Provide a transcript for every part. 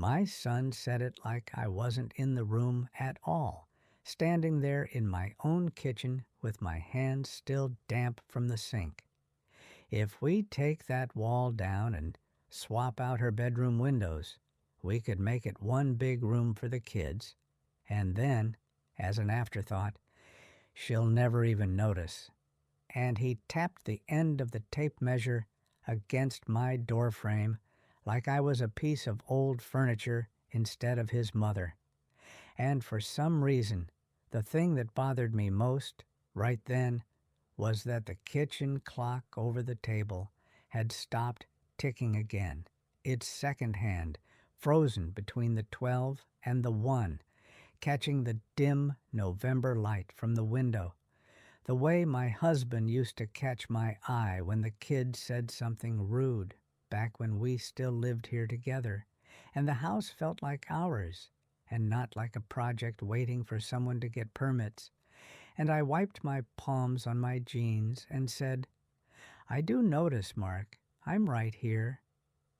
My son said it like I wasn't in the room at all, standing there in my own kitchen with my hands still damp from the sink. If we take that wall down and swap out her bedroom windows, we could make it one big room for the kids, and then, as an afterthought, she'll never even notice. And he tapped the end of the tape measure against my doorframe like I was a piece of old furniture instead of his mother. And for some reason, the thing that bothered me most right then was that the kitchen clock over the table had stopped ticking again, its second hand frozen between the 12 and the 1, catching the dim November light from the window, the way my husband used to catch my eye when the kid said something rude back when we still lived here together, and the house felt like ours and not like a project waiting for someone to get permits. And I wiped my palms on my jeans and said, "I do notice, Mark, I'm right here,"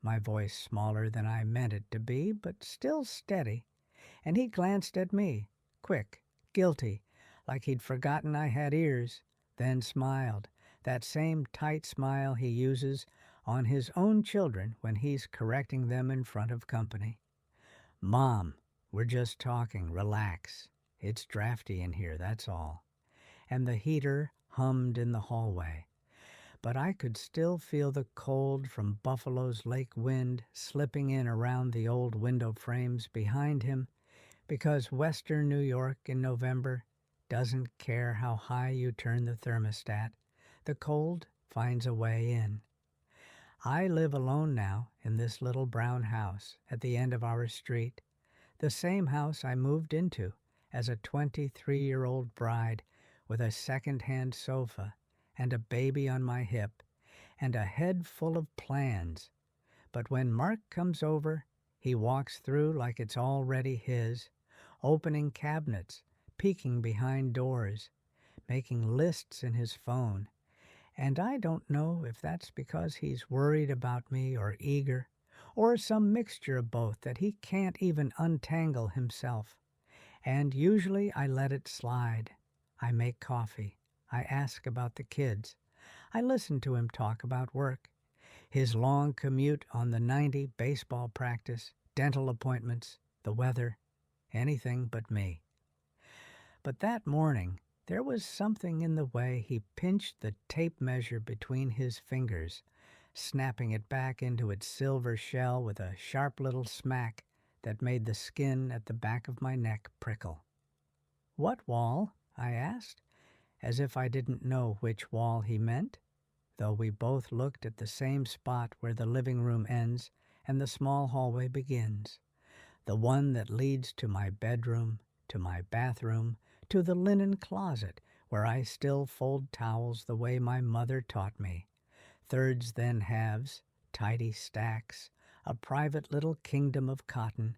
my voice smaller than I meant it to be, but still steady. And he glanced at me, quick, guilty, like he'd forgotten I had ears, then smiled, that same tight smile he uses on his own children when he's correcting them in front of company. "Mom, we're just talking, relax. It's drafty in here, that's all." And the heater hummed in the hallway. But I could still feel the cold from Buffalo's lake wind slipping in around the old window frames behind him, because Western New York in November doesn't care how high you turn the thermostat. The cold finds a way in. I live alone now in this little brown house at the end of our street, the same house I moved into as a 23-year-old bride with a second-hand sofa and a baby on my hip and a head full of plans. But when Mark comes over, he walks through like it's already his, opening cabinets, peeking behind doors, making lists in his phone. And I don't know if that's because he's worried about me or eager, or some mixture of both that he can't even untangle himself. And usually I let it slide. I make coffee. I ask about the kids. I listen to him talk about work, his long commute on the 90 baseball practice, dental appointments, the weather, anything but me. But that morning, there was something in the way he pinched the tape measure between his fingers, snapping it back into its silver shell with a sharp little smack that made the skin at the back of my neck prickle. "What wall?" I asked, as if I didn't know which wall he meant, though we both looked at the same spot where the living room ends and the small hallway begins, the one that leads to my bedroom, to my bathroom, to the linen closet where I still fold towels the way my mother taught me. Thirds, then halves, tidy stacks, a private little kingdom of cotton.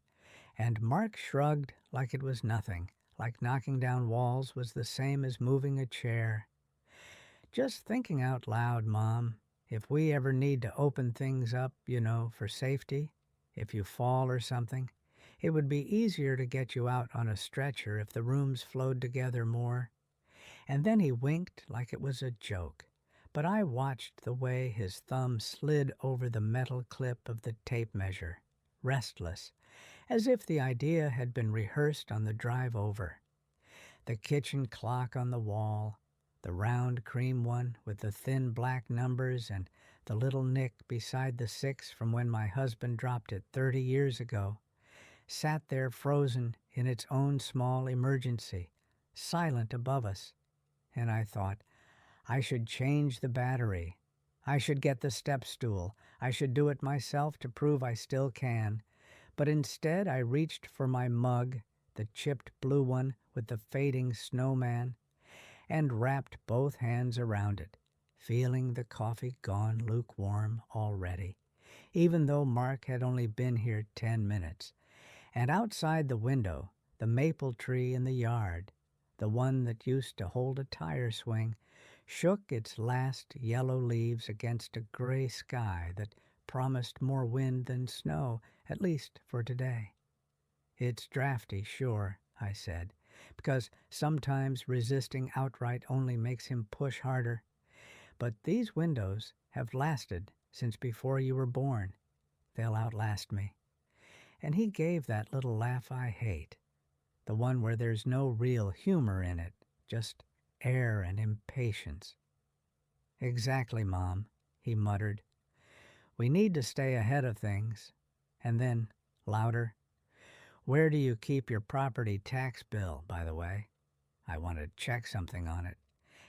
And Mark shrugged like it was nothing, like knocking down walls was the same as moving a chair. "Just thinking out loud, Mom, if we ever need to open things up, for safety, if you fall or something, it would be easier to get you out on a stretcher if the rooms flowed together more." And then he winked like it was a joke, but I watched the way his thumb slid over the metal clip of the tape measure, restless, as if the idea had been rehearsed on the drive over. The kitchen clock on the wall, the round cream one with the thin black numbers and the little nick beside the 6 from when my husband dropped it 30 years ago, sat there frozen in its own small emergency, silent above us. And I thought, I should change the battery. I should get the step stool. I should do it myself to prove I still can. But instead I reached for my mug, the chipped blue one with the fading snowman, and wrapped both hands around it, feeling the coffee gone lukewarm already, even though Mark had only been here 10 minutes. And outside the window, the maple tree in the yard, the one that used to hold a tire swing, shook its last yellow leaves against a gray sky that promised more wind than snow, at least for today. It's drafty, sure, I said, because sometimes resisting outright only makes him push harder. But these windows have lasted since before you were born. They'll outlast me. And he gave that little laugh I hate, the one where there's no real humor in it, just air and impatience. Exactly, Mom, he muttered. We need to stay ahead of things. And then, louder, where do you keep your property tax bill, by the way? I wanted to check something on it,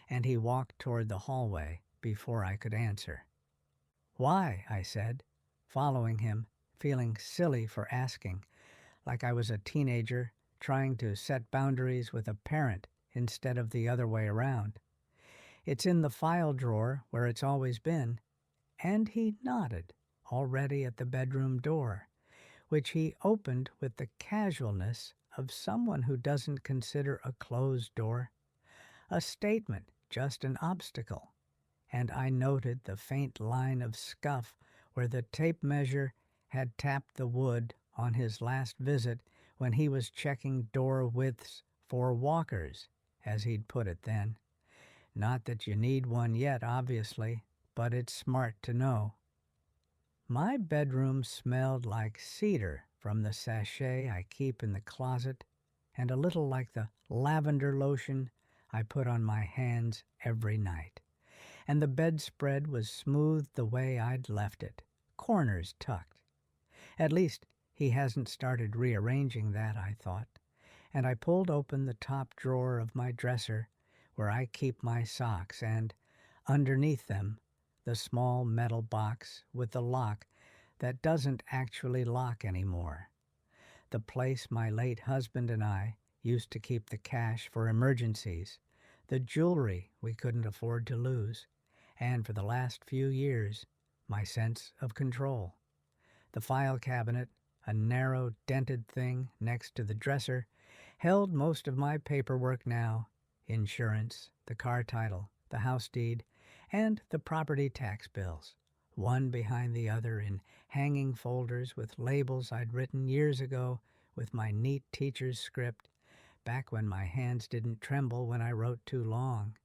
and he walked toward the hallway before I could answer. Why? I said, following him, feeling silly for asking, like I was a teenager trying to set boundaries with a parent instead of the other way around. It's in the file drawer where it's always been, and he nodded, already at the bedroom door, which he opened with the casualness of someone who doesn't consider a closed door a statement, just an obstacle. And I noted the faint line of scuff where the tape measure had tapped the wood on his last visit when he was checking door widths for walkers, as he'd put it then. Not that you need one yet, obviously, but it's smart to know. My bedroom smelled like cedar from the sachet I keep in the closet, and a little like the lavender lotion I put on my hands every night. And the bedspread was smoothed the way I'd left it, corners tucked. At least he hasn't started rearranging that, I thought, and I pulled open the top drawer of my dresser where I keep my socks, and underneath them, the small metal box with the lock that doesn't actually lock anymore. The place my late husband and I used to keep the cash for emergencies, the jewelry we couldn't afford to lose, and for the last few years, my sense of control. The file cabinet, a narrow, dented thing next to the dresser, held most of my paperwork now: insurance, the car title, the house deed, and the property tax bills, one behind the other in hanging folders with labels I'd written years ago with my neat teacher's script, back when my hands didn't tremble when I wrote too long.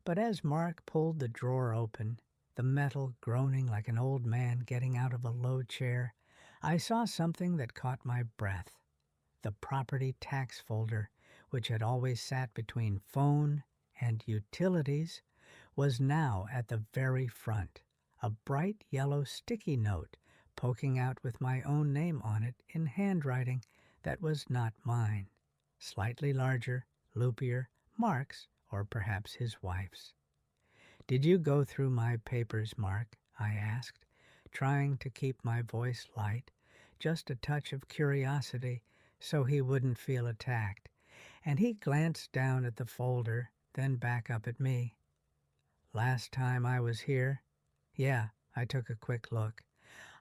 But as Mark pulled the drawer open, the metal groaning like an old man getting out of a low chair, I saw something that caught my breath. The property tax folder, which had always sat between phone and utilities, was now at the very front, a bright yellow sticky note poking out with my own name on it in handwriting that was not mine, slightly larger, loopier, Mark's, or perhaps his wife's. "Did you go through my papers, Mark?" I asked, trying to keep my voice light, just a touch of curiosity so he wouldn't feel attacked, and he glanced down at the folder, then back up at me. "Last time I was here?" "Yeah," I took a quick look.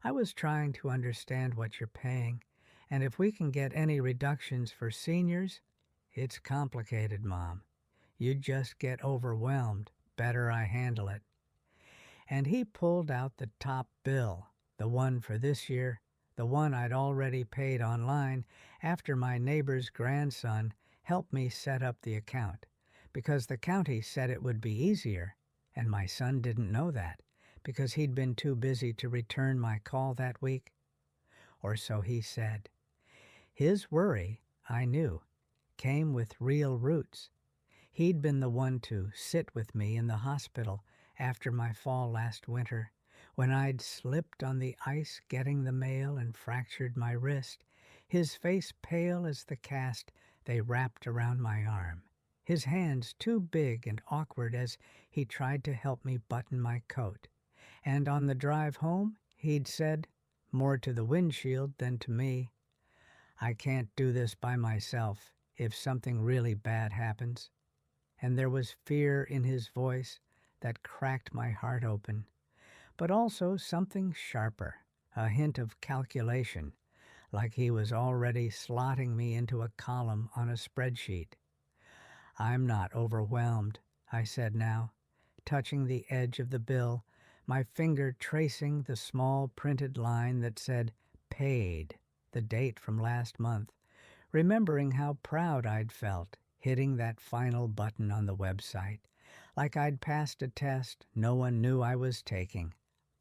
"I was trying to understand what you're paying, and if we can get any reductions for seniors." "It's complicated, Mom. You'd just get overwhelmed. Better I handle it." And he pulled out the top bill, the one for this year, the one I'd already paid online after my neighbor's grandson helped me set up the account, because the county said it would be easier, and my son didn't know that, because he'd been too busy to return my call that week. Or so he said. His worry, I knew, came with real roots. He'd been the one to sit with me in the hospital after my fall last winter, when I'd slipped on the ice getting the mail and fractured my wrist, his face pale as the cast they wrapped around my arm, his hands too big and awkward as he tried to help me button my coat. And on the drive home, he'd said, more to the windshield than to me, "I can't do this by myself if something really bad happens." And there was fear in his voice that cracked my heart open, but also something sharper, a hint of calculation, like he was already slotting me into a column on a spreadsheet. "I'm not overwhelmed," I said now, touching the edge of the bill, my finger tracing the small printed line that said paid, the date from last month, remembering how proud I'd felt hitting that final button on the website, like I'd passed a test no one knew I was taking.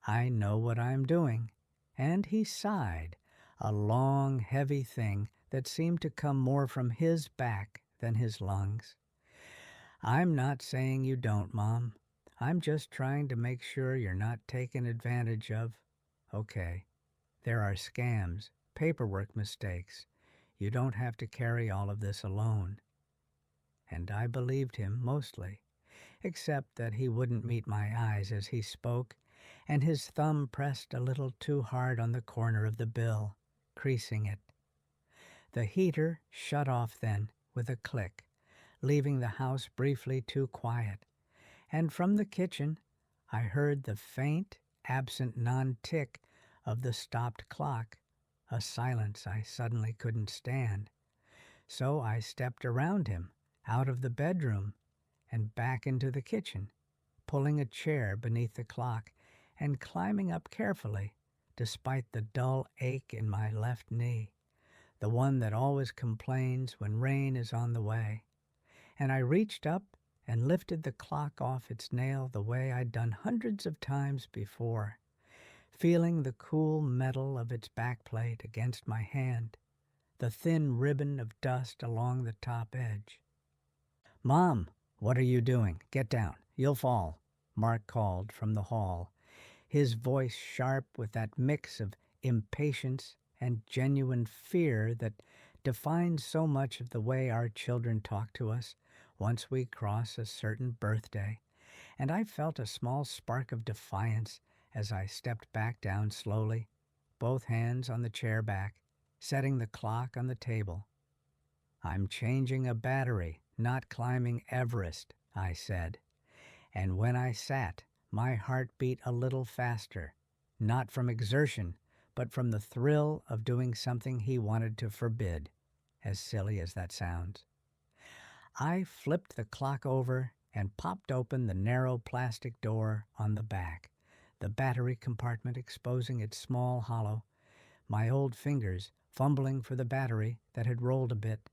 I know what I'm doing. And he sighed, a long, heavy thing that seemed to come more from his back than his lungs. I'm not saying you don't, Mom. I'm just trying to make sure you're not taken advantage of. Okay, there are scams, paperwork mistakes. You don't have to carry all of this alone. And I believed him mostly, except that he wouldn't meet my eyes as he spoke, and his thumb pressed a little too hard on the corner of the bill, creasing it. The heater shut off then with a click, leaving the house briefly too quiet, and from the kitchen I heard the faint, absent non-tick of the stopped clock, a silence I suddenly couldn't stand. So I stepped around him, out of the bedroom, and back into the kitchen, pulling a chair beneath the clock and climbing up carefully, despite the dull ache in my left knee, the one that always complains when rain is on the way. And I reached up and lifted the clock off its nail the way I'd done hundreds of times before, feeling the cool metal of its backplate against my hand, the thin ribbon of dust along the top edge. "Mom, what are you doing? Get down. You'll fall," Mark called from the hall, his voice sharp with that mix of impatience and genuine fear that defines so much of the way our children talk to us once we cross a certain birthday, and I felt a small spark of defiance as I stepped back down slowly, both hands on the chair back, setting the clock on the table. "I'm changing a battery, not climbing Everest," I said. And when I sat, my heart beat a little faster, not from exertion, but from the thrill of doing something he wanted to forbid, as silly as that sounds. I flipped the clock over and popped open the narrow plastic door on the back, the battery compartment exposing its small hollow, my old fingers fumbling for the battery that had rolled a bit,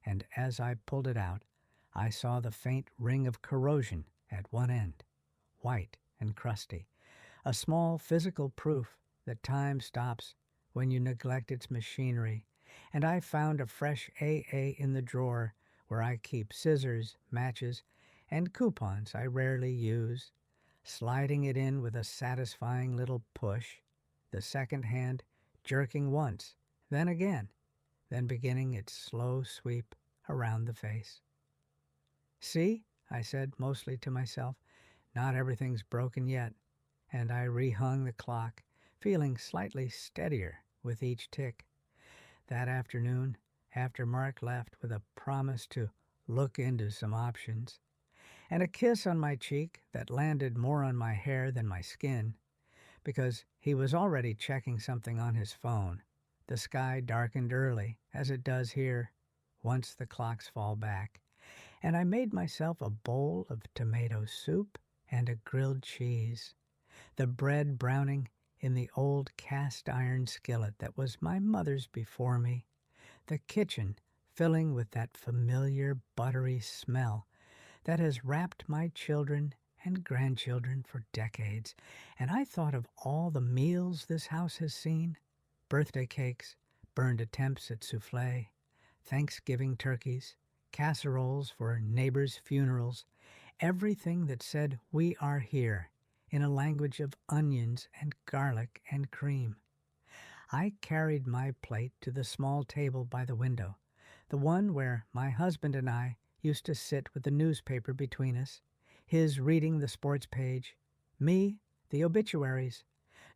and as I pulled it out, I saw the faint ring of corrosion at one end, white and crusty, a small physical proof that time stops when you neglect its machinery, and I found a fresh AA in the drawer where I keep scissors, matches, and coupons I rarely use, sliding it in with a satisfying little push, the second hand jerking once, then again, then beginning its slow sweep around the face. "See," I said, mostly to myself, "not everything's broken yet," and I rehung the clock, feeling slightly steadier with each tick. That afternoon, after Mark left with a promise to look into some options, and a kiss on my cheek that landed more on my hair than my skin, because he was already checking something on his phone, the sky darkened early, as it does here, once the clocks fall back, and I made myself a bowl of tomato soup and a grilled cheese, the bread browning in the old cast-iron skillet that was my mother's before me, the kitchen filling with that familiar buttery smell that has wrapped my children and grandchildren for decades, and I thought of all the meals this house has seen, birthday cakes, burned attempts at souffle, Thanksgiving turkeys, casseroles for neighbors' funerals, everything that said "we are here" in a language of onions and garlic and cream. I carried my plate to the small table by the window, the one where my husband and I used to sit with the newspaper between us, his reading the sports page, me the obituaries,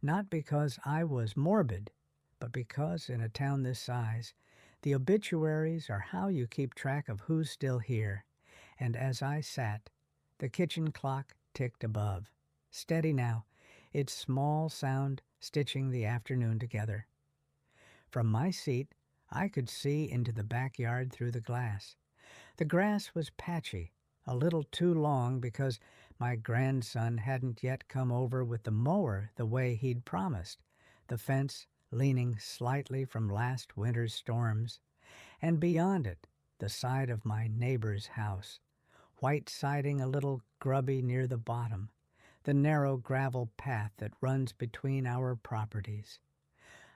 not because I was morbid, but because in a town this size, the obituaries are how you keep track of who's still here, and as I sat, the kitchen clock ticked above, steady now, its small sound stitching the afternoon together. From my seat, I could see into the backyard through the glass. The grass was patchy, a little too long because my grandson hadn't yet come over with the mower the way he'd promised, the fence leaning slightly from last winter's storms, and beyond it, the side of my neighbor's house, white siding a little grubby near the bottom, the narrow gravel path that runs between our properties.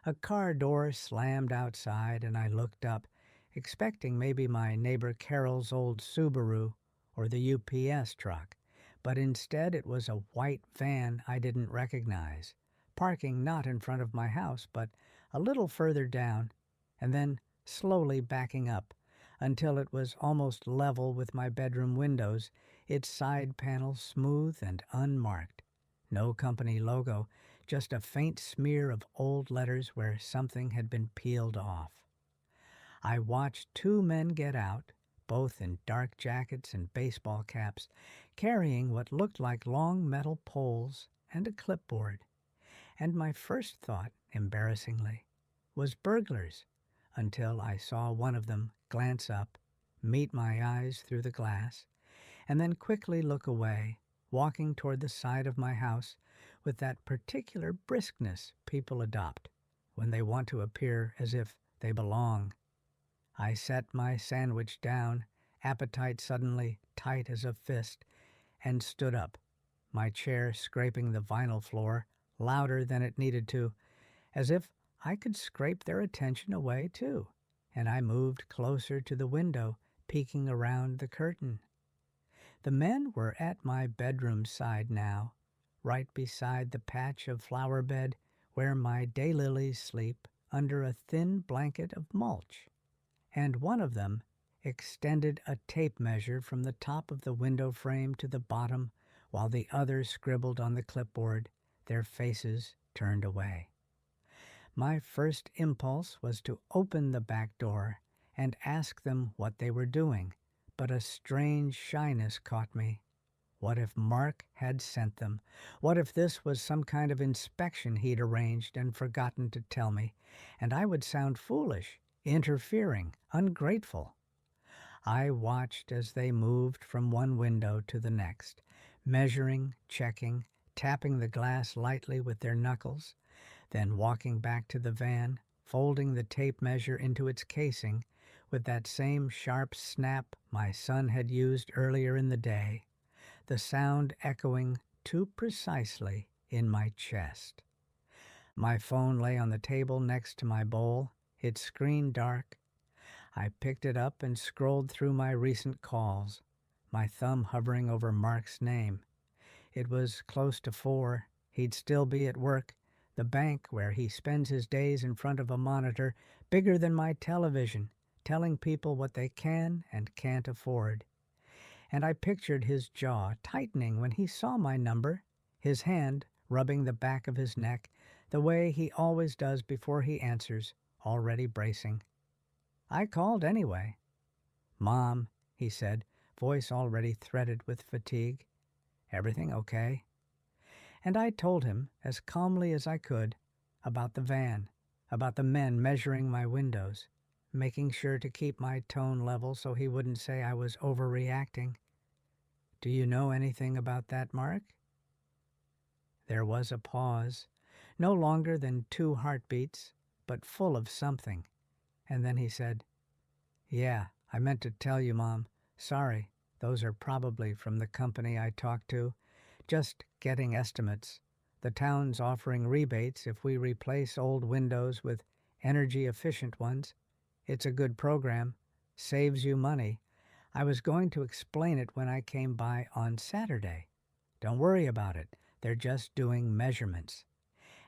A car door slammed outside, and I looked up, expecting maybe my neighbor Carol's old Subaru or the UPS truck, but instead it was a white van I didn't recognize, parking not in front of my house, but a little further down, and then slowly backing up until it was almost level with my bedroom windows, its side panels smooth and unmarked. No company logo, just a faint smear of old letters where something had been peeled off. I watched two men get out, both in dark jackets and baseball caps, carrying what looked like long metal poles and a clipboard. And my first thought, embarrassingly, was burglars, until I saw one of them glance up, meet my eyes through the glass, and then quickly look away, walking toward the side of my house with that particular briskness people adopt when they want to appear as if they belong. I set my sandwich down, appetite suddenly tight as a fist, and stood up, my chair scraping the vinyl floor louder than it needed to, as if I could scrape their attention away too, and I moved closer to the window, peeking around the curtain. The men were at my bedroom side now, right beside the patch of flower bed where my daylilies sleep under a thin blanket of mulch, and one of them extended a tape measure from the top of the window frame to the bottom, while the other scribbled on the clipboard, their faces turned away. My first impulse was to open the back door and ask them what they were doing, but a strange shyness caught me. What if Mark had sent them? What if this was some kind of inspection he'd arranged and forgotten to tell me, and I would sound foolish, interfering, ungrateful? I watched as they moved from one window to the next, measuring, checking, tapping the glass lightly with their knuckles, then walking back to the van, folding the tape measure into its casing with that same sharp snap my son had used earlier in the day, the sound echoing too precisely in my chest. My phone lay on the table next to my bowl, its screen dark. I picked it up and scrolled through my recent calls, my thumb hovering over Mark's name. It was close to 4. He'd still be at work, the bank where he spends his days in front of a monitor bigger than my television, telling people what they can and can't afford. And I pictured his jaw tightening when he saw my number, his hand rubbing the back of his neck, the way he always does before he answers, already bracing. I called anyway. "Mom," he said, voice already threaded with fatigue. "Everything okay?" And I told him, as calmly as I could, about the van, about the men measuring my windows, making sure to keep my tone level so he wouldn't say I was overreacting. "Do you know anything about that, Mark?" There was a pause, no longer than 2 heartbeats, but full of something, and then he said, "Yeah, I meant to tell you, Mom. Sorry, those are probably from the company I talked to. Just getting estimates. The town's offering rebates if we replace old windows with energy-efficient ones. It's a good program. Saves you money. I was going to explain it when I came by on Saturday. Don't worry about it. They're just doing measurements."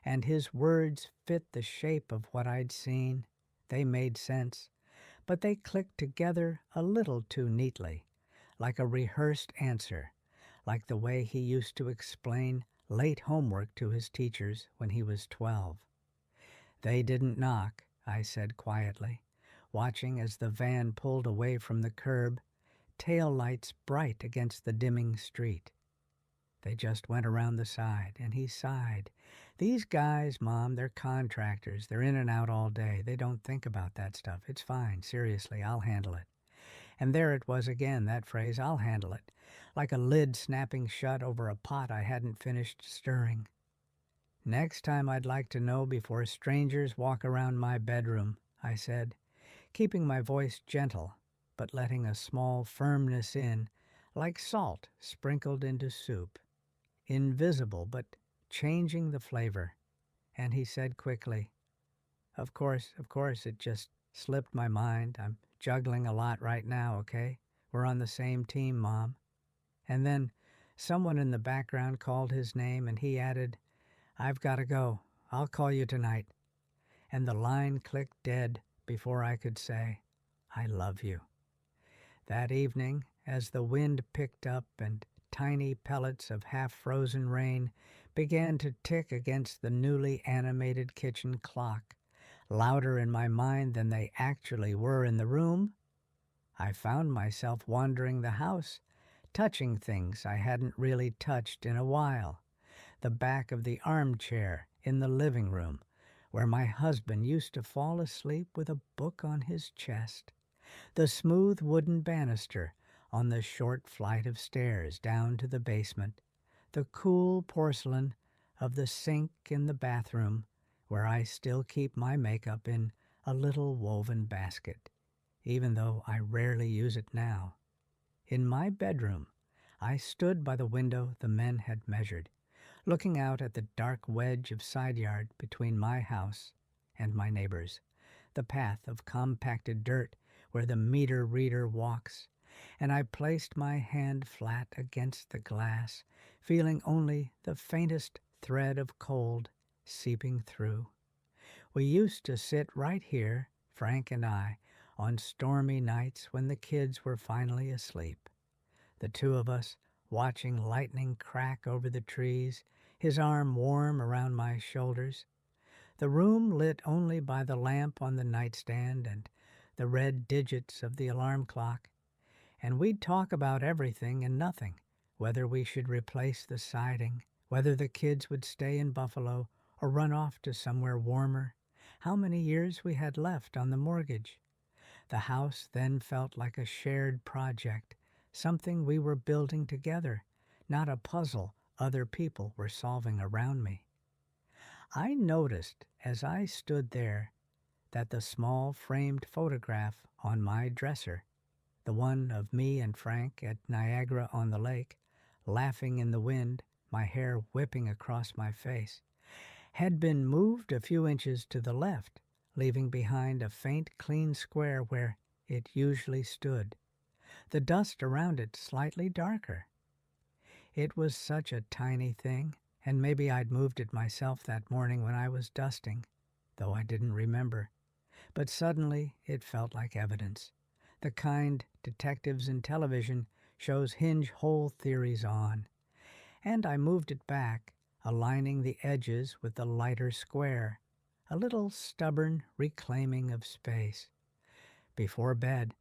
And his words fit the shape of what I'd seen. They made sense, but they clicked together a little too neatly, like a rehearsed answer, like the way he used to explain late homework to his teachers when he was 12. "They didn't knock," I said quietly, watching as the van pulled away from the curb, tail lights bright against the dimming street. "They just went around the side," and he sighed. "These guys, Mom, they're contractors. They're in and out all day. They don't think about that stuff. It's fine. Seriously, I'll handle it." And there it was again, that phrase, "I'll handle it," like a lid snapping shut over a pot I hadn't finished stirring. "Next time I'd like to know before strangers walk around my bedroom," I said, keeping my voice gentle, but letting a small firmness in, like salt sprinkled into soup. Invisible, but changing the flavor. And he said quickly, of course, it just slipped my mind. I'm juggling a lot right now, okay? We're on the same team, Mom." And then someone in the background called his name and he added, "I've got to go. I'll call you tonight." And the line clicked dead before I could say, "I love you." That evening, as the wind picked up and tiny pellets of half-frozen rain began to tick against the newly animated kitchen clock, louder in my mind than they actually were in the room, I found myself wandering the house, touching things I hadn't really touched in a while. The back of the armchair in the living room, where my husband used to fall asleep with a book on his chest. The smooth wooden banister on the short flight of stairs down to the basement. The cool porcelain of the sink in the bathroom, where I still keep my makeup in a little woven basket, even though I rarely use it now. In my bedroom, I stood by the window the men had measured, looking out at the dark wedge of side yard between my house and my neighbor's, the path of compacted dirt where the meter reader walks, and I placed my hand flat against the glass, feeling only the faintest thread of cold seeping through. We used to sit right here, Frank and I, on stormy nights when the kids were finally asleep. The two of us watching lightning crack over the trees, his arm warm around my shoulders. The room lit only by the lamp on the nightstand and the red digits of the alarm clock. And we'd talk about everything and nothing, whether we should replace the siding, whether the kids would stay in Buffalo or run off to somewhere warmer, how many years we had left on the mortgage. The house then felt like a shared project, something we were building together, not a puzzle other people were solving around me. I noticed as I stood there that the small framed photograph on my dresser, the one of me and Frank at Niagara-on-the-Lake, laughing in the wind, my hair whipping across my face, had been moved a few inches to the left, leaving behind a faint, clean square where it usually stood, the dust around it slightly darker. It was such a tiny thing, and maybe I'd moved it myself that morning when I was dusting, though I didn't remember. But suddenly it felt like evidence, the kind detectives in television shows hinge whole theories on. And I moved it back, aligning the edges with the lighter square, a little stubborn reclaiming of space. Before bed,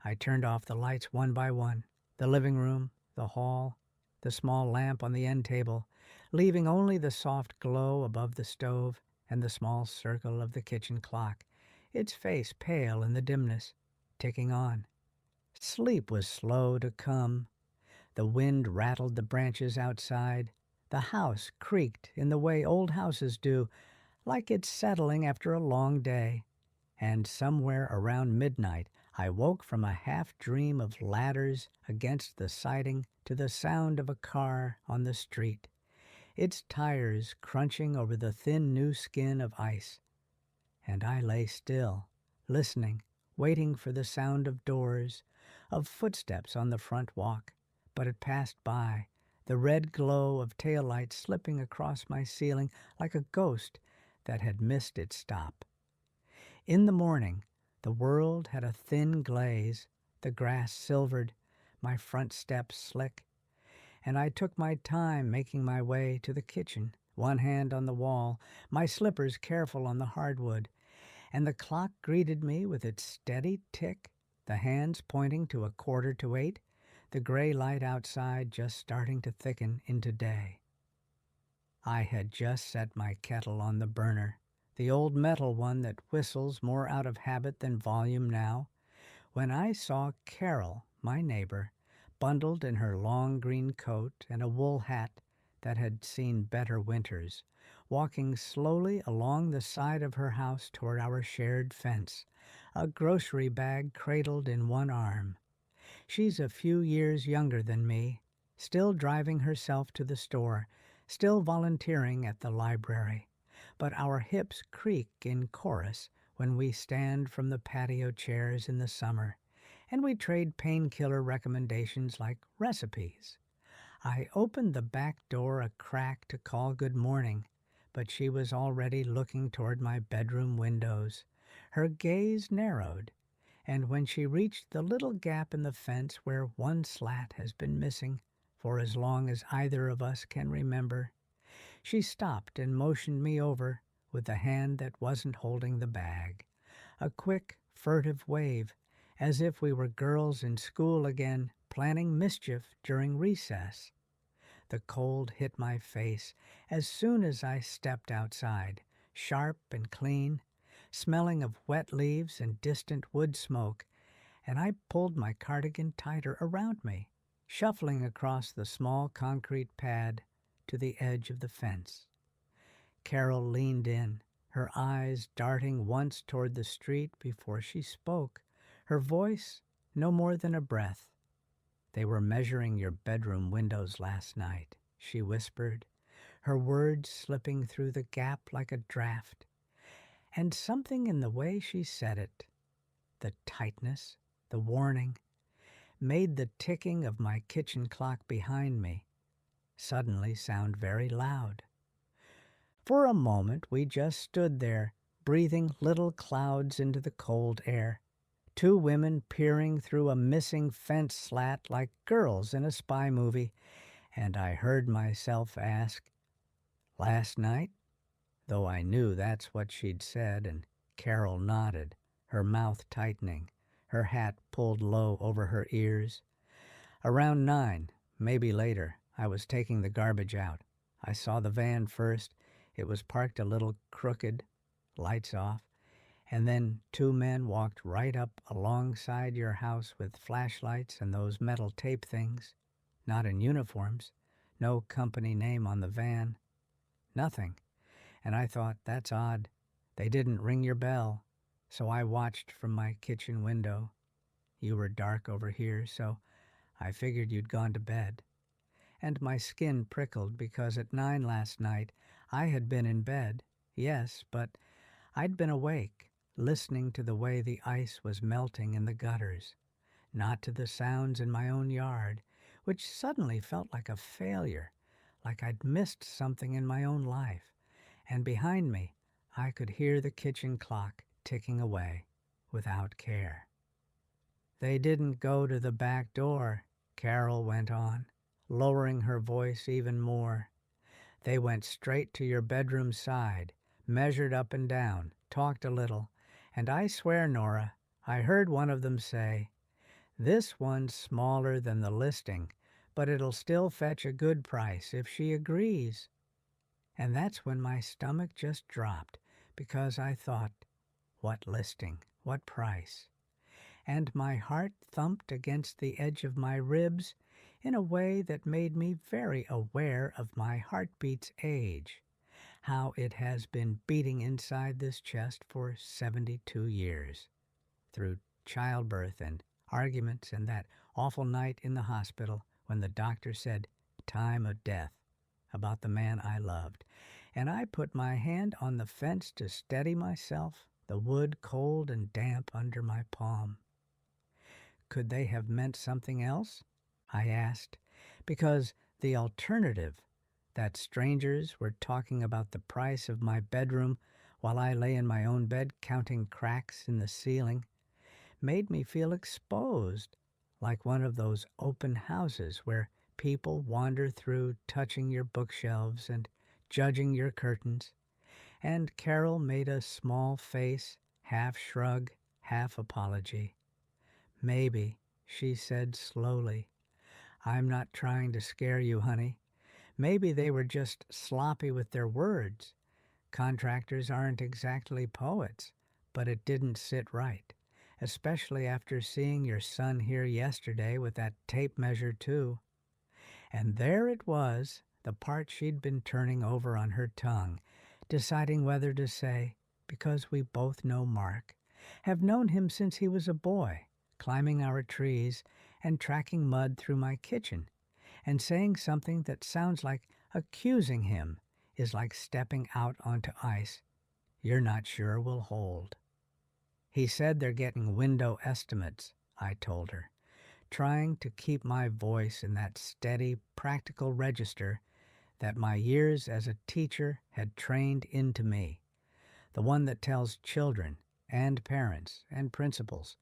I turned off the lights one by one, the living room, the hall, the small lamp on the end table, leaving only the soft glow above the stove and the small circle of the kitchen clock, its face pale in the dimness, ticking on. Sleep was slow to come. The wind rattled the branches outside. The house creaked in the way old houses do, like it's settling after a long day. And somewhere around midnight, I woke from a half-dream of ladders against the siding to the sound of a car on the street, its tires crunching over the thin new skin of ice. And I lay still, listening, waiting for the sound of doors, of footsteps on the front walk. But it passed by, the red glow of taillights slipping across my ceiling like a ghost that had missed its stop. In the morning, the world had a thin glaze, the grass silvered, my front steps slick, and I took my time making my way to the kitchen, one hand on the wall, my slippers careful on the hardwood, and the clock greeted me with its steady tick, the hands pointing to 7:45, the gray light outside just starting to thicken into day. I had just set my kettle on the burner, the old metal one that whistles more out of habit than volume now, when I saw Carol, my neighbor, bundled in her long green coat and a wool hat that had seen better winters, walking slowly along the side of her house toward our shared fence, a grocery bag cradled in one arm. She's a few years younger than me, still driving herself to the store, still volunteering at the library, but our hips creak in chorus when we stand from the patio chairs in the summer, and we trade painkiller recommendations like recipes. I opened the back door a crack to call good morning, but she was already looking toward my bedroom windows. Her gaze narrowed, and when she reached the little gap in the fence where one slat has been missing for as long as either of us can remember, she stopped and motioned me over with the hand that wasn't holding the bag. A quick, furtive wave, as if we were girls in school again, planning mischief during recess. The cold hit my face as soon as I stepped outside, sharp and clean, smelling of wet leaves and distant wood smoke, and I pulled my cardigan tighter around me, shuffling across the small concrete pad to the edge of the fence. Carol leaned in, her eyes darting once toward the street before she spoke, her voice no more than a breath. "They were measuring your bedroom windows last night," she whispered, her words slipping through the gap like a draft. And something in the way she said it, the tightness, the warning, made the ticking of my kitchen clock behind me suddenly sound very loud. For a moment we just stood there, breathing little clouds into the cold air, two women peering through a missing fence slat like girls in a spy movie, and I heard myself ask, "Last night?" Though I knew that's what she'd said, and Carol nodded, her mouth tightening, her hat pulled low over her ears. "Around 9, maybe later. I was taking the garbage out. I saw the van first. It was parked a little crooked, lights off, and then two men walked right up alongside your house with flashlights and those metal tape things. Not in uniforms, no company name on the van, nothing. And I thought, that's odd. They didn't ring your bell, so I watched from my kitchen window. You were dark over here, so I figured you'd gone to bed. And my skin prickled because at 9 last night I had been in bed, yes, but I'd been awake, listening to the way the ice was melting in the gutters, not to the sounds in my own yard, which suddenly felt like a failure, like I'd missed something in my own life. And behind me, I could hear the kitchen clock ticking away without care. "They didn't go to the back door," Carol went on, lowering her voice even more. "They went straight to your bedroom side, measured up and down, talked a little, and I swear, Nora, I heard one of them say, 'This one's smaller than the listing, but it'll still fetch a good price if she agrees.' And that's when my stomach just dropped, because I thought, what listing, what price? And my heart thumped against the edge of my ribs in a way that made me very aware of my heartbeat's age, how it has been beating inside this chest for 72 years, through childbirth and arguments and that awful night in the hospital when the doctor said, 'Time of death,' about the man I loved, and I put my hand on the fence to steady myself, the wood cold and damp under my palm. Could they have meant something else? I asked, because the alternative, that strangers were talking about the price of my bedroom while I lay in my own bed counting cracks in the ceiling, made me feel exposed, like one of those open houses where people wander through touching your bookshelves and judging your curtains. And Carol made a small face, half shrug, half apology. "Maybe," she said slowly. "I'm not trying to scare you, honey. Maybe they were just sloppy with their words. Contractors aren't exactly poets, but it didn't sit right, especially after seeing your son here yesterday with that tape measure too." And there it was, the part she'd been turning over on her tongue, deciding whether to say, "Because we both know Mark, have known him since he was a boy, climbing our trees and tracking mud through my kitchen," and saying something that sounds like accusing him is like stepping out onto ice you're not sure will hold. "He said they're getting window estimates," I told her, trying to keep my voice in that steady, practical register that my years as a teacher had trained into me, the one that tells children and parents and principals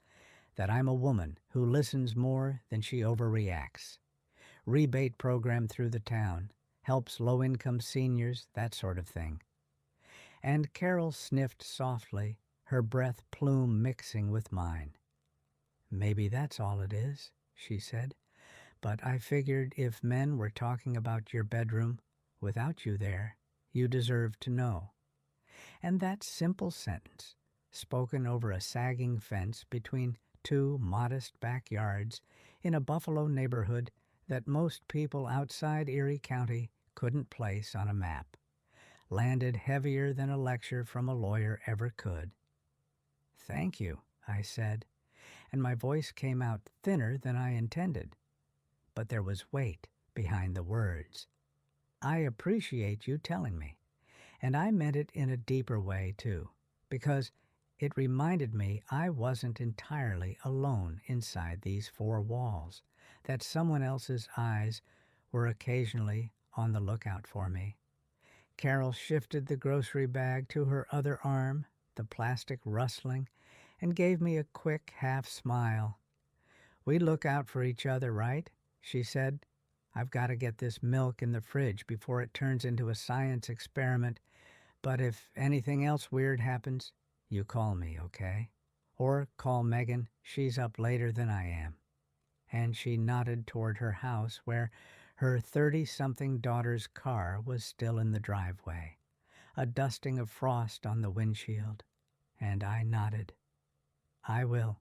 that I'm a woman who listens more than she overreacts. Rebate program through the town, helps low-income seniors, that sort of thing. And Carol sniffed softly, her breath plume mixing with mine. "Maybe that's all it is," she said, "but I figured if men were talking about your bedroom without you there, you deserved to know." And that simple sentence, spoken over a sagging fence between two modest backyards in a Buffalo neighborhood that most people outside Erie County couldn't place on a map, landed heavier than a lecture from a lawyer ever could. "Thank you," I said, and my voice came out thinner than I intended. But there was weight behind the words. "I appreciate you telling me." And I meant it in a deeper way, too, because it reminded me I wasn't entirely alone inside these four walls, that someone else's eyes were occasionally on the lookout for me. Carol shifted the grocery bag to her other arm, the plastic rustling, and gave me a quick half smile. "We look out for each other, right?" she said. "I've got to get this milk in the fridge before it turns into a science experiment, but if anything else weird happens, you call me, okay? Or call Megan, she's up later than I am." And she nodded toward her house where her 30-something daughter's car was still in the driveway, a dusting of frost on the windshield. And I nodded. "I will,"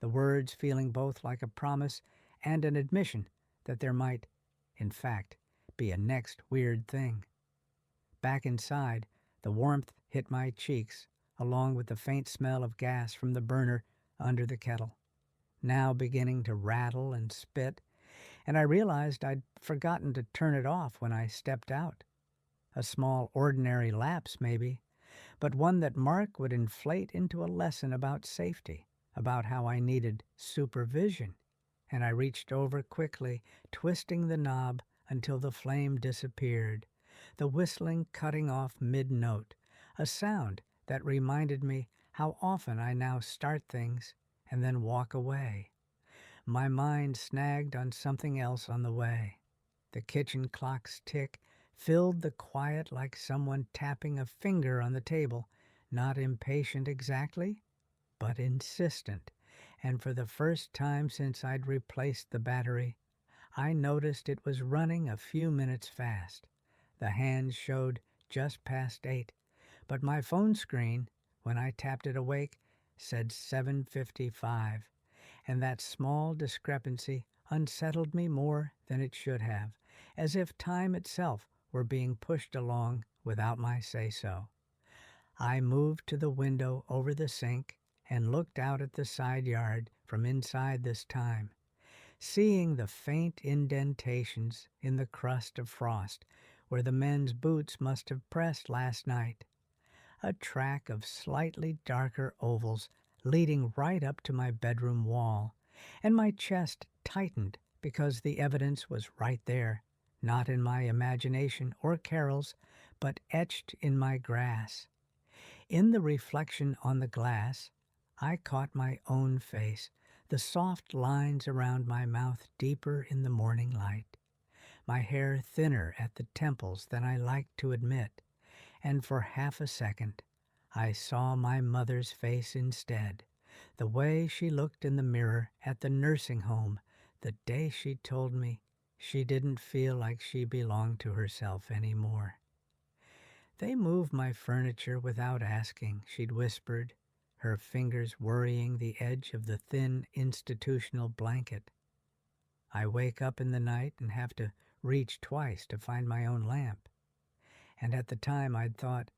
the words feeling both like a promise and an admission that there might, in fact, be a next weird thing. Back inside, the warmth hit my cheeks, along with the faint smell of gas from the burner under the kettle, now beginning to rattle and spit, and I realized I'd forgotten to turn it off when I stepped out. A small ordinary lapse, maybe, but one that Mark would inflate into a lesson about safety, about how I needed supervision, and I reached over quickly, twisting the knob until the flame disappeared, the whistling cutting off mid-note, a sound that reminded me how often I now start things and then walk away. My mind snagged on something else on the way. The kitchen clock's tick filled the quiet like someone tapping a finger on the table, not impatient exactly, but insistent, and for the first time since I'd replaced the battery, I noticed it was running a few minutes fast. The hands showed just past 8, but my phone screen, when I tapped it awake, said 7:55, and that small discrepancy unsettled me more than it should have, as if time itself were being pushed along without my say-so. I moved to the window over the sink and looked out at the side yard from inside this time, seeing the faint indentations in the crust of frost where the men's boots must have pressed last night, a track of slightly darker ovals leading right up to my bedroom wall, and my chest tightened because the evidence was right there, not in my imagination or Carol's, but etched in my grass. In the reflection on the glass, I caught my own face, the soft lines around my mouth deeper in the morning light, my hair thinner at the temples than I liked to admit, and for half a second I saw my mother's face instead, the way she looked in the mirror at the nursing home the day she told me she didn't feel like she belonged to herself anymore. "They move my furniture without asking," she'd whispered, her fingers worrying the edge of the thin institutional blanket. I wake up in the night and have to reach twice to find my own lamp. And at the time I'd thought,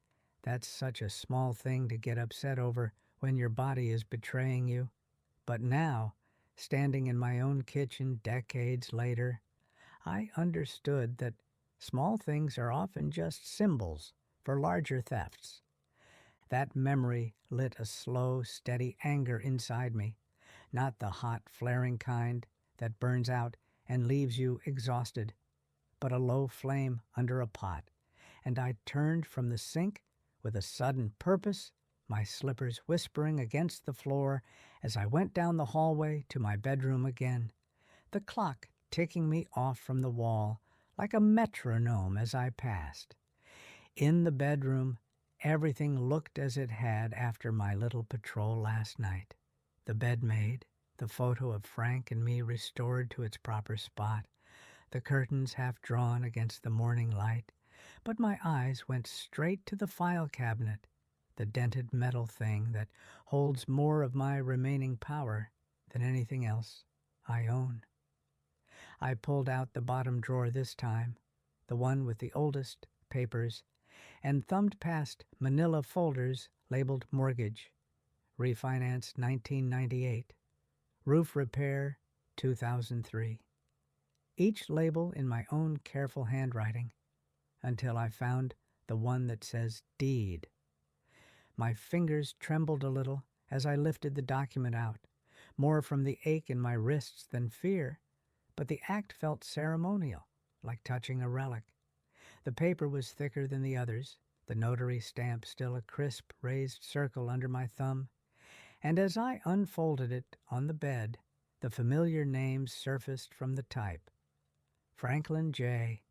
that's such a small thing to get upset over when your body is betraying you. But now, standing in my own kitchen decades later, I understood that small things are often just symbols for larger thefts. That memory lit a slow, steady anger inside me, not the hot, flaring kind that burns out and leaves you exhausted, but a low flame under a pot, and I turned from the sink with a sudden purpose, my slippers whispering against the floor as I went down the hallway to my bedroom again, the clock ticking me off from the wall like a metronome as I passed. In the bedroom, everything looked as it had after my little patrol last night. The bed made, the photo of Frank and me restored to its proper spot, the curtains half drawn against the morning light, but my eyes went straight to the file cabinet, the dented metal thing that holds more of my remaining power than anything else I own. I pulled out the bottom drawer this time, the one with the oldest papers, and thumbed past manila folders labeled mortgage, refinance 1998, roof repair 2003. Each label in my own careful handwriting, until I found the one that says deed. My fingers trembled a little as I lifted the document out, more from the ache in my wrists than fear, but the act felt ceremonial, like touching a relic. The paper was thicker than the others, the notary stamp still a crisp raised circle under my thumb, and as I unfolded it on the bed, the familiar names surfaced from the type. Franklin J.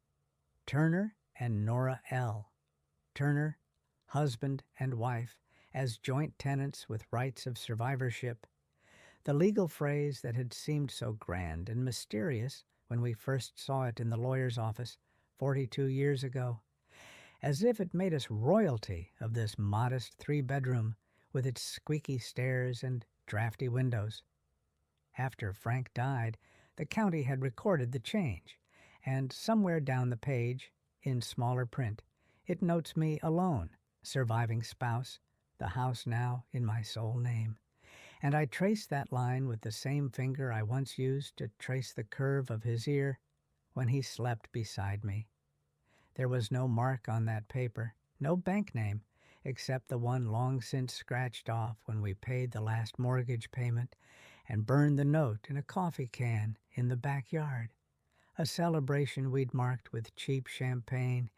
Turner and Nora L. Turner, husband and wife, as joint tenants with rights of survivorship. The legal phrase that had seemed so grand and mysterious when we first saw it in the lawyer's office 42 years ago, as if it made us royalty of this modest 3-bedroom with its squeaky stairs and drafty windows. After Frank died, the county had recorded the change, and somewhere down the page, in smaller print, it notes me alone, surviving spouse, the house now in my sole name. And I traced that line with the same finger I once used to trace the curve of his ear when he slept beside me. There was no mark on that paper, no bank name, except the one long since scratched off when we paid the last mortgage payment and burned the note in a coffee can in the backyard, a celebration we'd marked with cheap champagne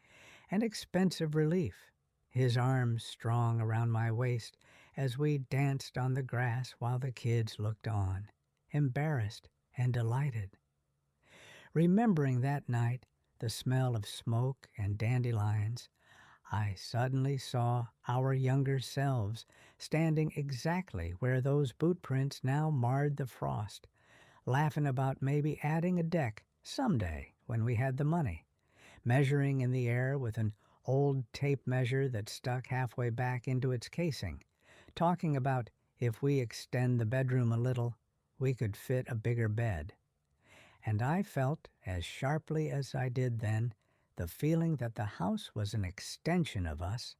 and expensive relief, his arms strong around my waist as we danced on the grass while the kids looked on, embarrassed and delighted. Remembering that night, the smell of smoke and dandelions, I suddenly saw our younger selves standing exactly where those boot prints now marred the frost, laughing about maybe adding a deck someday when we had the money, measuring in the air with an old tape measure that stuck halfway back into its casing, talking about if we extend the bedroom a little, we could fit a bigger bed. And I felt, as sharply as I did then, the feeling that the house was an extension of us,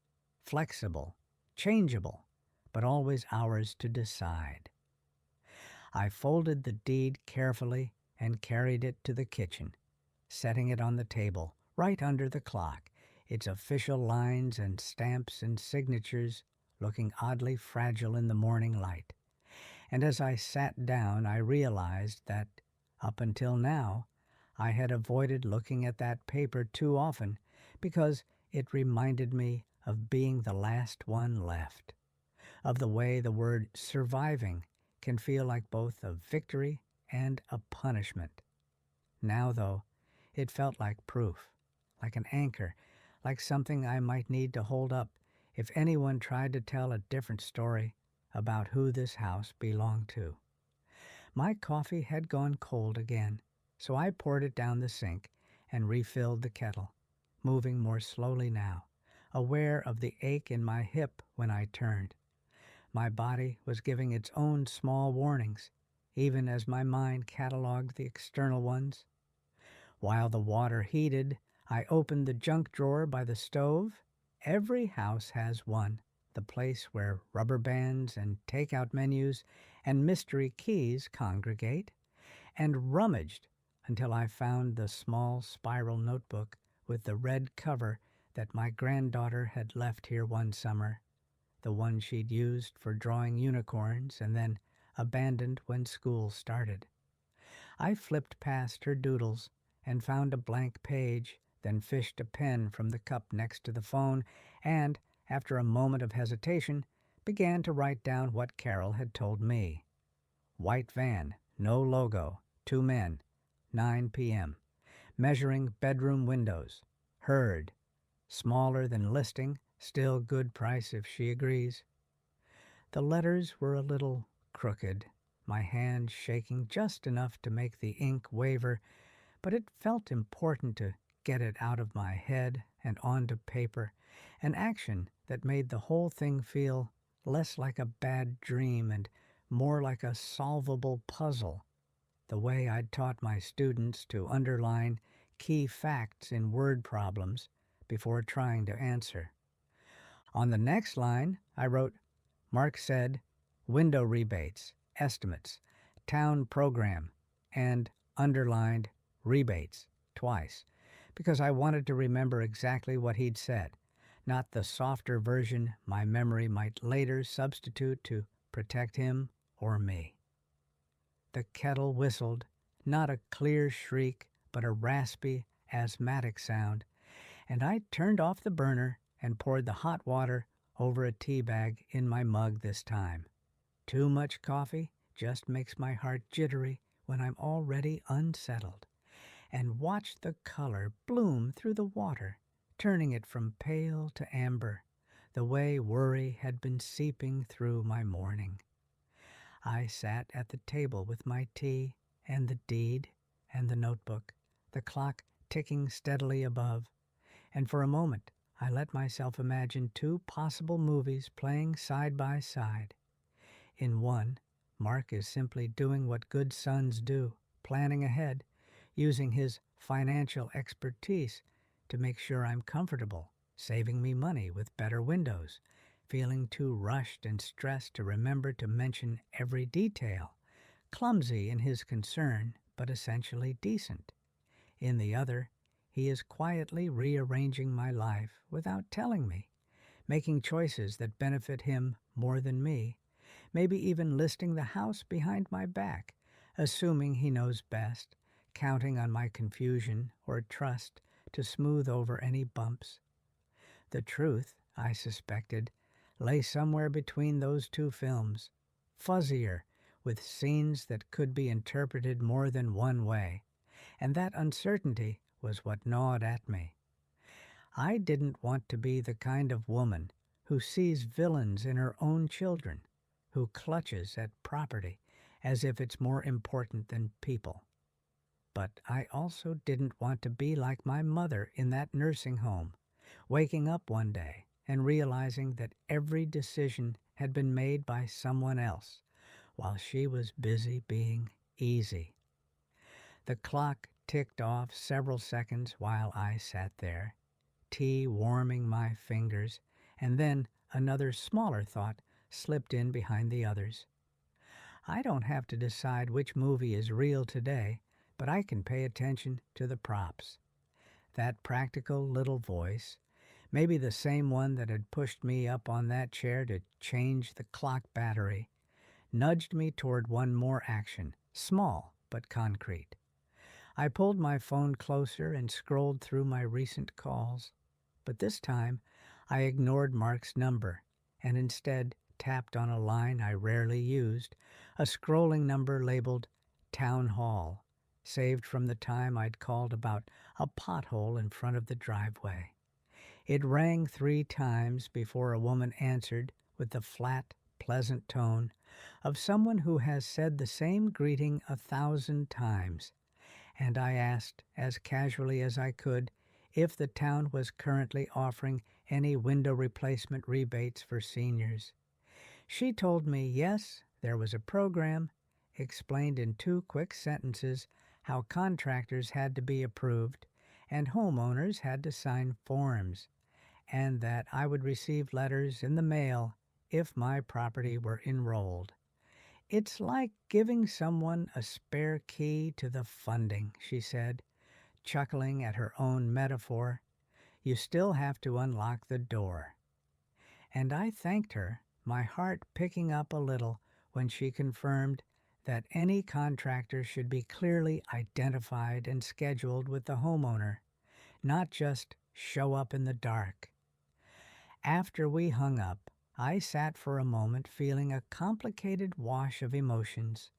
flexible, changeable, but always ours to decide. I folded the deed carefully and carried it to the kitchen, setting it on the table, right under the clock, its official lines and stamps and signatures looking oddly fragile in the morning light. And as I sat down, I realized that, up until now, I had avoided looking at that paper too often because it reminded me of being the last one left, of the way the word surviving can feel like both a victory and a punishment. Now, though, it felt like proof, like an anchor, like something I might need to hold up if anyone tried to tell a different story about who this house belonged to. My coffee had gone cold again, so I poured it down the sink and refilled the kettle, moving more slowly now, aware of the ache in my hip when I turned. My body was giving its own small warnings, even as my mind cataloged the external ones. While the water heated, I opened the junk drawer by the stove. Every house has one, the place where rubber bands and takeout menus and mystery keys congregate, and rummaged until I found the small spiral notebook with the red cover that my granddaughter had left here one summer, the one she'd used for drawing unicorns and then abandoned when school started. I flipped past her doodles and found a blank page, then fished a pen from the cup next to the phone and, after a moment of hesitation, began to write down what Carol had told me. White van, no logo, 2 men, 9 p.m. Measuring bedroom windows. Heard. Smaller than listing, still good price if she agrees. The letters were a little crooked, my hand shaking just enough to make the ink waver, but it felt important to get it out of my head and onto paper, an action that made the whole thing feel less like a bad dream and more like a solvable puzzle, the way I'd taught my students to underline key facts in word problems before trying to answer. On the next line, I wrote, Mark said, window rebates, estimates, town program, and underlined rebates twice, because I wanted to remember exactly what he'd said, not the softer version my memory might later substitute to protect him or me. The kettle whistled, not a clear shriek, but a raspy, asthmatic sound, and I turned off the burner and poured the hot water over a tea bag in my mug this time. Too much coffee just makes my heart jittery when I'm already unsettled, and watched the color bloom through the water, turning it from pale to amber, the way worry had been seeping through my morning. I sat at the table with my tea and the deed and the notebook, the clock ticking steadily above, and for a moment I let myself imagine 2 possible movies playing side by side. In one, Mark is simply doing what good sons do, planning ahead, using his financial expertise to make sure I'm comfortable, saving me money with better windows, feeling too rushed and stressed to remember to mention every detail, clumsy in his concern, but essentially decent. In the other, he is quietly rearranging my life without telling me, making choices that benefit him more than me, maybe even listing the house behind my back, assuming he knows best, counting on my confusion or trust to smooth over any bumps. The truth, I suspected, lay somewhere between those 2 films, fuzzier, with scenes that could be interpreted more than one way, and that uncertainty was what gnawed at me. I didn't want to be the kind of woman who sees villains in her own children, who clutches at property as if it's more important than people. But I also didn't want to be like my mother in that nursing home, waking up one day and realizing that every decision had been made by someone else, while she was busy being easy. The clock ticked off several seconds while I sat there, tea warming my fingers, and then another smaller thought slipped in behind the others. I don't have to decide which movie is real today, but I can pay attention to the props. That practical little voice, maybe the same one that had pushed me up on that chair to change the clock battery, nudged me toward one more action, small but concrete. I pulled my phone closer and scrolled through my recent calls, but this time I ignored Mark's number and instead tapped on a line I rarely used, a scrolling number labeled Town Hall, saved from the time I'd called about a pothole in front of the driveway. It rang 3 times before a woman answered with the flat, pleasant tone of someone who has said the same greeting 1,000 times, and I asked, as casually as I could, if the town was currently offering any window replacement rebates for seniors. She told me, yes, there was a program, explained in 2 quick sentences how contractors had to be approved and homeowners had to sign forms, and that I would receive letters in the mail if my property were enrolled. It's like giving someone a spare key to the funding, she said, chuckling at her own metaphor. You still have to unlock the door. And I thanked her, my heart picking up a little when she confirmed that any contractor should be clearly identified and scheduled with the homeowner, not just show up in the dark. After we hung up, I sat for a moment feeling a complicated wash of emotions,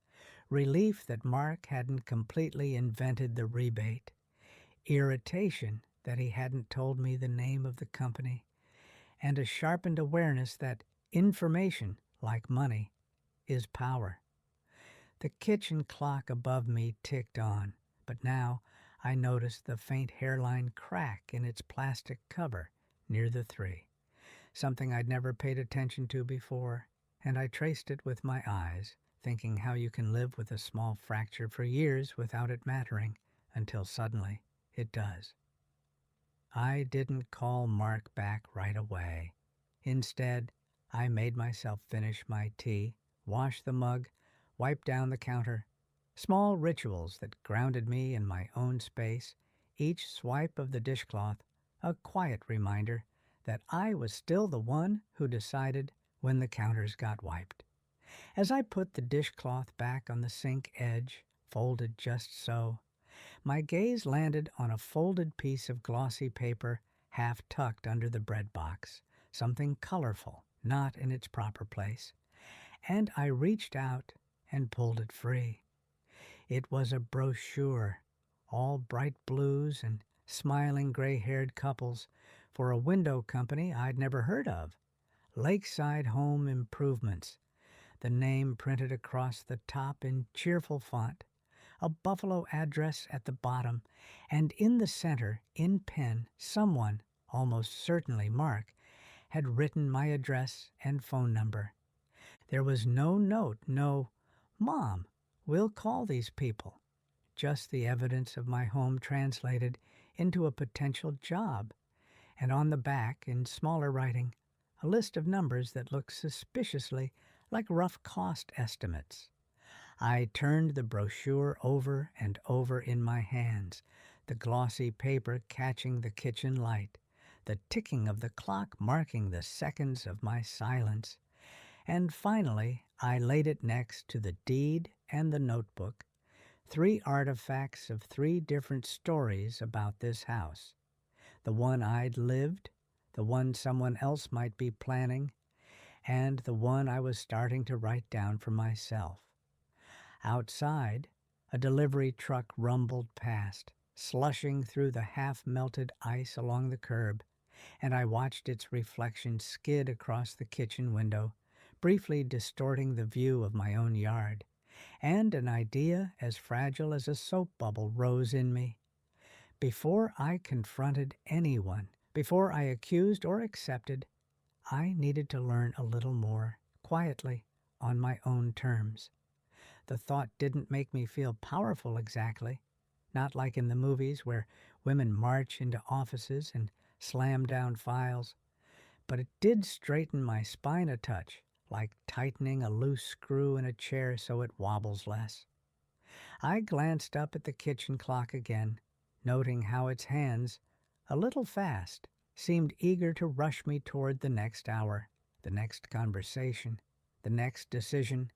relief that Mark hadn't completely invented the rebate, irritation that he hadn't told me the name of the company, and a sharpened awareness that information, like money, is power. The kitchen clock above me ticked on, but now I noticed the faint hairline crack in its plastic cover near the 3, something I'd never paid attention to before, and I traced it with my eyes, thinking how you can live with a small fracture for years without it mattering, until suddenly it does. I didn't call Mark back right away. Instead, I made myself finish my tea, wash the mug, wipe down the counter. Small rituals that grounded me in my own space, each swipe of the dishcloth a quiet reminder that I was still the one who decided when the counters got wiped. As I put the dishcloth back on the sink edge, folded just so, my gaze landed on a folded piece of glossy paper half tucked under the bread box, something colorful, not in its proper place, and I reached out and pulled it free. It was a brochure, all bright blues and smiling gray-haired couples for a window company I'd never heard of, Lakeside Home Improvements, the name printed across the top in cheerful font, a Buffalo address at the bottom, and in the center, in pen, someone, almost certainly Mark, had written my address and phone number. There was no note, no, "Mom, we'll call these people," just the evidence of my home translated into a potential job, and on the back, in smaller writing, a list of numbers that looked suspiciously like rough cost estimates. I turned the brochure over and over in my hands, the glossy paper catching the kitchen light, the ticking of the clock marking the seconds of my silence, and finally I laid it next to the deed and the notebook, 3 artifacts of 3 different stories about this house. The one I'd lived, the one someone else might be planning, and the one I was starting to write down for myself. Outside, a delivery truck rumbled past, slushing through the half-melted ice along the curb, and I watched its reflection skid across the kitchen window, briefly distorting the view of my own yard, and an idea as fragile as a soap bubble rose in me. Before I confronted anyone, before I accused or accepted, I needed to learn a little more, quietly, on my own terms. The thought didn't make me feel powerful exactly, not like in the movies where women march into offices and slam down files, but it did straighten my spine a touch, like tightening a loose screw in a chair so it wobbles less. I glanced up at the kitchen clock again, noting how its hands, a little fast, seemed eager to rush me toward the next hour, the next conversation, the next decision,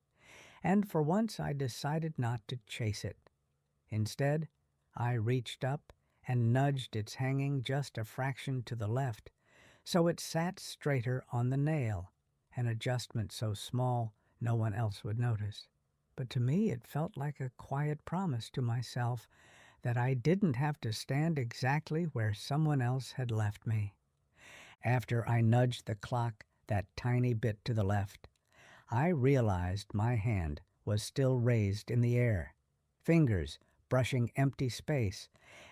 and for once I decided not to chase it. Instead, I reached up and nudged its hanging just a fraction to the left, so it sat straighter on the nail, an adjustment so small no one else would notice. But to me it felt like a quiet promise to myself that I didn't have to stand exactly where someone else had left me. After I nudged the clock that tiny bit to the left, I realized my hand was still raised in the air, fingers brushing empty space,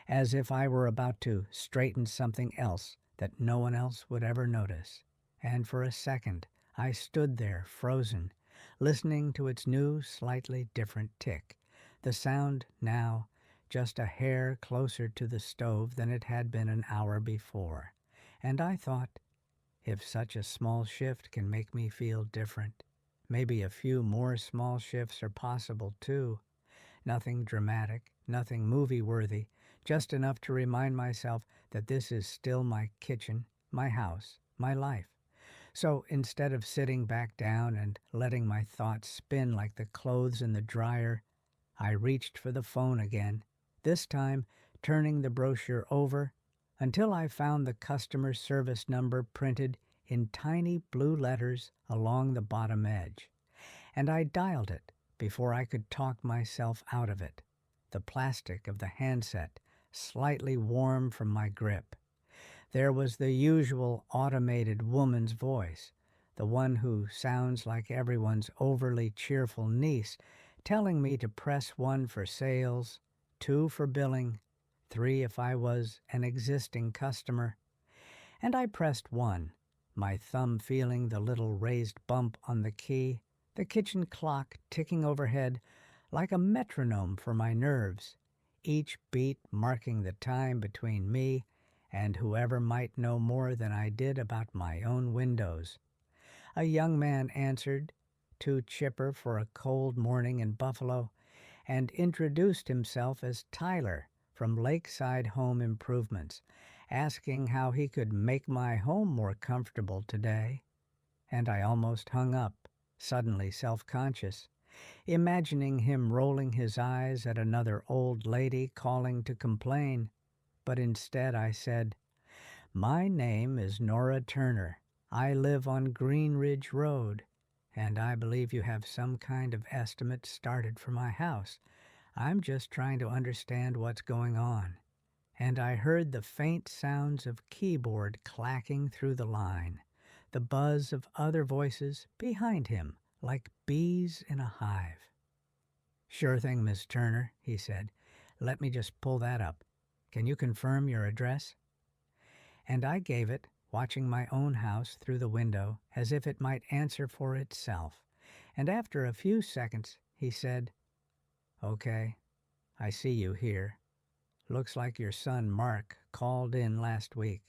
as if I were about to straighten something else that no one else would ever notice. And for a second, I stood there, frozen, listening to its new, slightly different tick, the sound now just a hair closer to the stove than it had been an hour before. And I thought, if such a small shift can make me feel different, maybe a few more small shifts are possible too. Nothing dramatic, nothing movie-worthy, just enough to remind myself that this is still my kitchen, my house, my life. So instead of sitting back down and letting my thoughts spin like the clothes in the dryer, I reached for the phone again, this time turning the brochure over until I found the customer service number printed in tiny blue letters along the bottom edge. And I dialed it before I could talk myself out of it, the plastic of the handset slightly warm from my grip. There was the usual automated woman's voice, the one who sounds like everyone's overly cheerful niece, telling me to press 1 for sales, 2 for billing, 3 if I was an existing customer. And I pressed 1, my thumb feeling the little raised bump on the key, the kitchen clock ticking overhead like a metronome for my nerves, each beat marking the time between me and whoever might know more than I did about my own windows. A young man answered, too chipper for a cold morning in Buffalo, and introduced himself as Tyler from Lakeside Home Improvements, asking how he could make my home more comfortable today. And I almost hung up, suddenly self-conscious, imagining him rolling his eyes at another old lady calling to complain. But instead I said, "My name is Nora Turner. I live on Green Ridge Road, and I believe you have some kind of estimate started for my house. I'm just trying to understand what's going on." And I heard the faint sounds of keyboard clacking through the line, the buzz of other voices behind him, like bees in a hive. "Sure thing, Miss Turner," he said. "Let me just pull that up. Can you confirm your address?" And I gave it, watching my own house through the window as if it might answer for itself. And after a few seconds, he said, "Okay, I see you here. Looks like your son Mark called in last week.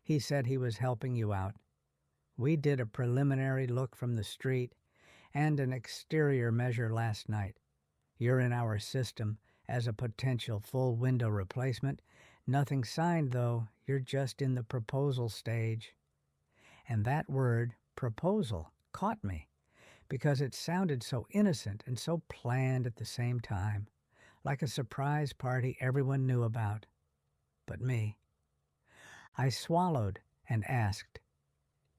He said he was helping you out. We did a preliminary look from the street and an exterior measure last night. You're in our system as a potential full window replacement. Nothing signed, though. You're just in the proposal stage." And that word, proposal, caught me because it sounded so innocent and so planned at the same time, like a surprise party everyone knew about. But me. I swallowed and asked,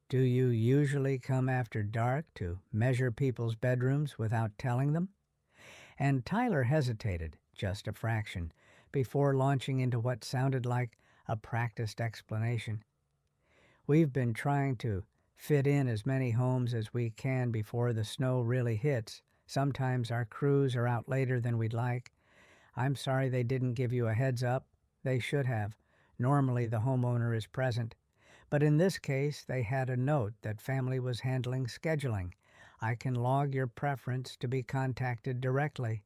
"Do you usually come after dark to measure people's bedrooms without telling them?" And Tyler hesitated, just a fraction, before launching into what sounded like a practiced explanation. "We've been trying to fit in as many homes as we can before the snow really hits. Sometimes our crews are out later than we'd like. I'm sorry they didn't give you a heads up. They should have. Normally the homeowner is present. But in this case, they had a note that family was handling scheduling. I can log your preference to be contacted directly."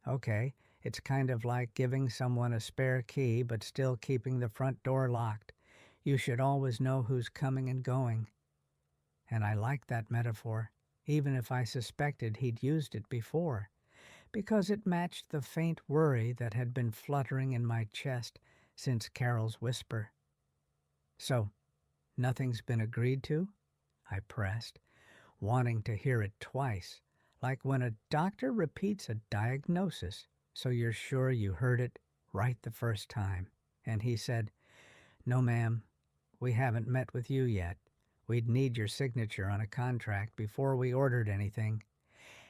Okay, it's kind of like giving someone a spare key but still keeping the front door locked. You should always know who's coming and going. And I liked that metaphor, even if I suspected he'd used it before, because it matched the faint worry that had been fluttering in my chest since Carol's whisper. "So, nothing's been agreed to?" I pressed, wanting to hear it twice, like when a doctor repeats a diagnosis, so you're sure you heard it right the first time. And he said, "No, ma'am, we haven't met with you yet. We'd need your signature on a contract before we ordered anything.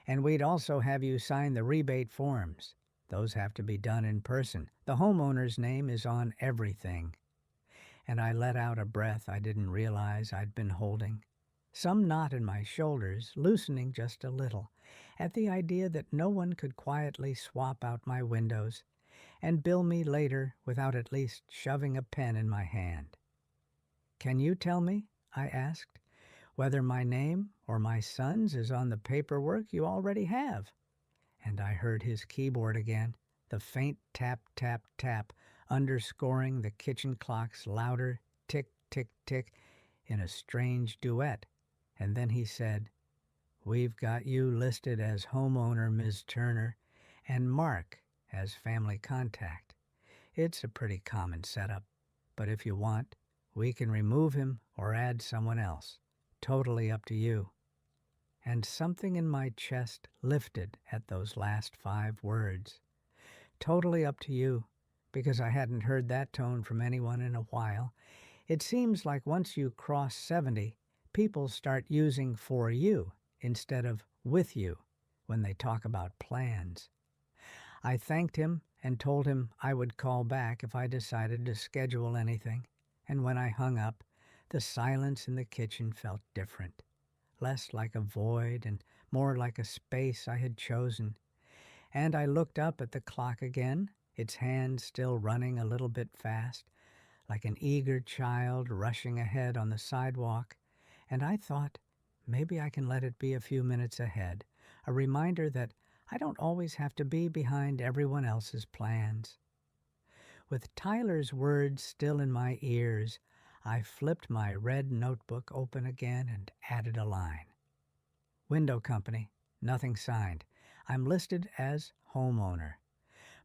And we'd also have you sign the rebate forms. Those have to be done in person. The homeowner's name is on everything." And I let out a breath I didn't realize I'd been holding, some knot in my shoulders loosening just a little at the idea that no one could quietly swap out my windows and bill me later without at least shoving a pen in my hand. "Can you tell me," I asked, whether my name or my son's is on the paperwork you already have." And I heard his keyboard again, the faint tap, tap, tap, underscoring the kitchen clock's louder tick, tick, tick in a strange duet. And then he said, "We've got you listed as homeowner, Ms. Turner, and Mark as family contact. It's a pretty common setup, but if you want, we can remove him or add someone else. Totally up to you." And something in my chest lifted at those last 5 words. Totally up to you, because I hadn't heard that tone from anyone in a while. It seems like once you cross 70, people start using "for you" instead of "with you" when they talk about plans. I thanked him and told him I would call back if I decided to schedule anything, and when I hung up, the silence in the kitchen felt different, less like a void and more like a space I had chosen. And I looked up at the clock again, its hands still running a little bit fast, like an eager child rushing ahead on the sidewalk, and I thought, maybe I can let it be a few minutes ahead, a reminder that I don't always have to be behind everyone else's plans. With Tyler's words still in my ears, I flipped my red notebook open again and added a line. "Window company, nothing signed. I'm listed as homeowner.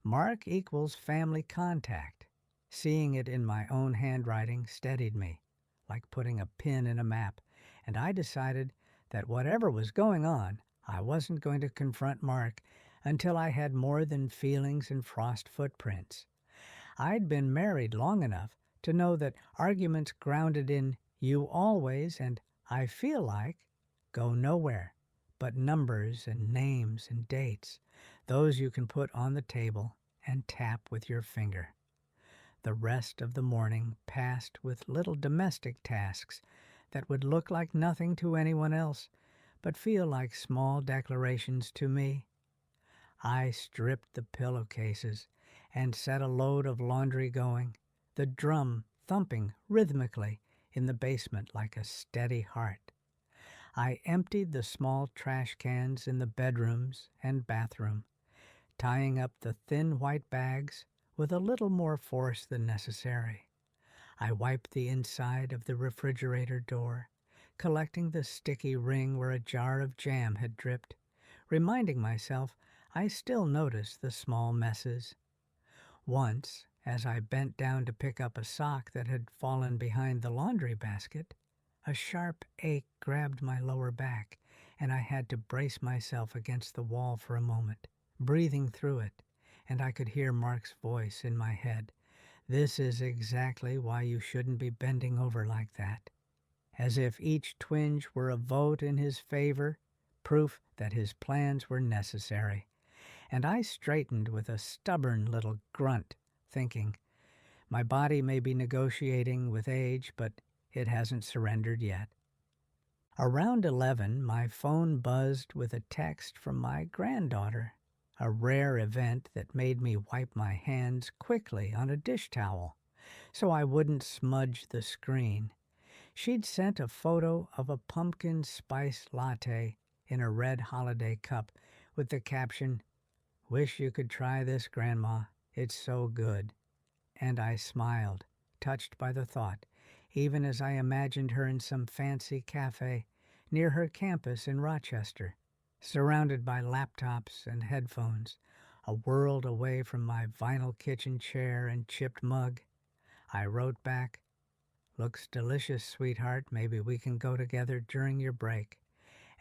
Mark equals family contact." Seeing it in my own handwriting steadied me, like putting a pin in a map, and I decided that whatever was going on, I wasn't going to confront Mark until I had more than feelings and frost footprints. I'd been married long enough to know that arguments grounded in "you always" and "I feel like" go nowhere, but numbers and names and dates, those you can put on the table and tap with your finger. The rest of the morning passed with little domestic tasks that would look like nothing to anyone else, but feel like small declarations to me. I stripped the pillowcases and set a load of laundry going, the drum thumping rhythmically in the basement like a steady heart. I emptied the small trash cans in the bedrooms and bathroom, tying up the thin white bags with a little more force than necessary. I wiped the inside of the refrigerator door, collecting the sticky ring where a jar of jam had dripped, reminding myself I still noticed the small messes. Once, as I bent down to pick up a sock that had fallen behind the laundry basket, a sharp ache grabbed my lower back, and I had to brace myself against the wall for a moment, breathing through it, and I could hear Mark's voice in my head. "This is exactly why you shouldn't be bending over like that." As if each twinge were a vote in his favor, proof that his plans were necessary. And I straightened with a stubborn little grunt, thinking, my body may be negotiating with age, but it hasn't surrendered yet. Around 11, my phone buzzed with a text from my granddaughter, a rare event that made me wipe my hands quickly on a dish towel so I wouldn't smudge the screen. She'd sent a photo of a pumpkin spice latte in a red holiday cup with the caption, "Wish you could try this, Grandma. It's so good." And I smiled, touched by the thought, even as I imagined her in some fancy cafe near her campus in Rochester, surrounded by laptops and headphones, a world away from my vinyl kitchen chair and chipped mug. I wrote back, "Looks delicious, sweetheart. Maybe we can go together during your break."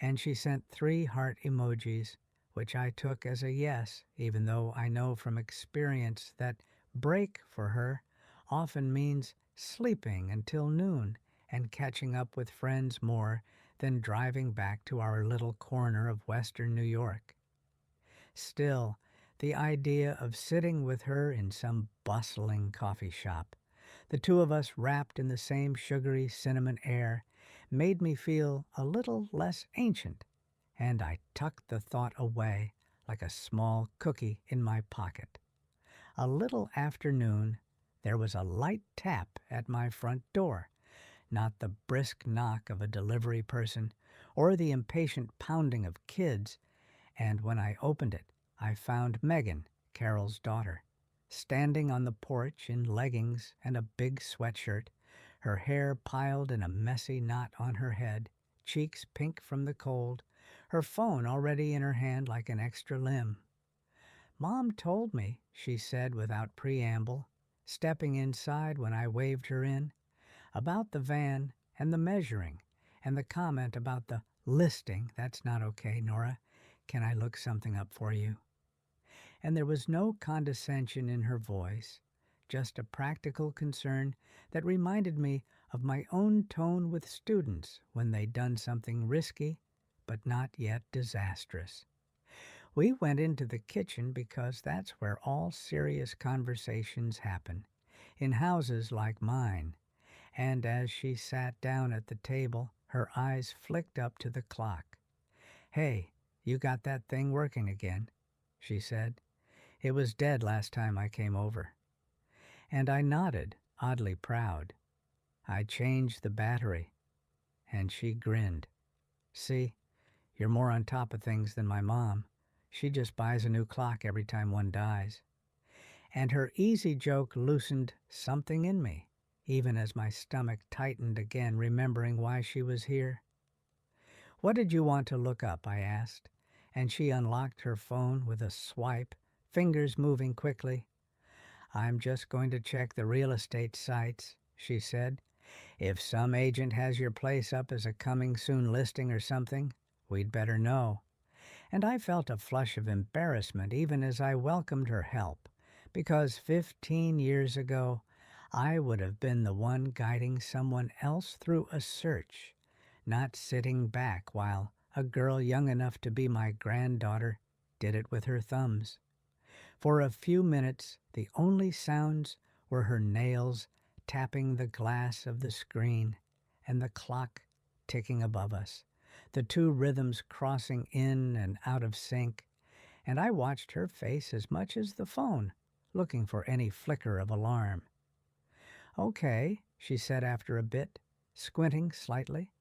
And she sent 3 heart emojis, which I took as a yes, even though I know from experience that break for her often means sleeping until noon and catching up with friends more than driving back to our little corner of western New York. Still, the idea of sitting with her in some bustling coffee shop, the two of us wrapped in the same sugary cinnamon air, made me feel a little less ancient, and I tucked the thought away like a small cookie in my pocket. A little after noon, there was a light tap at my front door, not the brisk knock of a delivery person or the impatient pounding of kids, and when I opened it, I found Megan, Carol's daughter, standing on the porch in leggings and a big sweatshirt, her hair piled in a messy knot on her head, cheeks pink from the cold, her phone already in her hand like an extra limb. "Mom told me," she said without preamble, stepping inside when I waved her in, "about the van and the measuring and the comment about the listing. That's not okay, Nora. Can I look something up for you?" And there was no condescension in her voice, just a practical concern that reminded me of my own tone with students when they'd done something risky but not yet disastrous. We went into the kitchen because that's where all serious conversations happen, in houses like mine, and as she sat down at the table, her eyes flicked up to the clock. "Hey, you got that thing working again," she said. "It was dead last time I came over." And I nodded, oddly proud. "I changed the battery." And she grinned. "See, you're more on top of things than my mom. She just buys a new clock every time one dies." And her easy joke loosened something in me, even as my stomach tightened again, remembering why she was here. "What did you want to look up?" I asked, and she unlocked her phone with a swipe, fingers moving quickly. "I'm just going to check the real estate sites," she said. "If some agent has your place up as a coming soon listing or something, we'd better know." And I felt a flush of embarrassment even as I welcomed her help, because 15 years ago I would have been the one guiding someone else through a search, not sitting back while a girl young enough to be my granddaughter did it with her thumbs. For a few minutes, the only sounds were her nails tapping the glass of the screen and the clock ticking above us, the two rhythms crossing in and out of sync, and I watched her face as much as the phone, looking for any flicker of alarm. "Okay," she said after a bit, squinting slightly.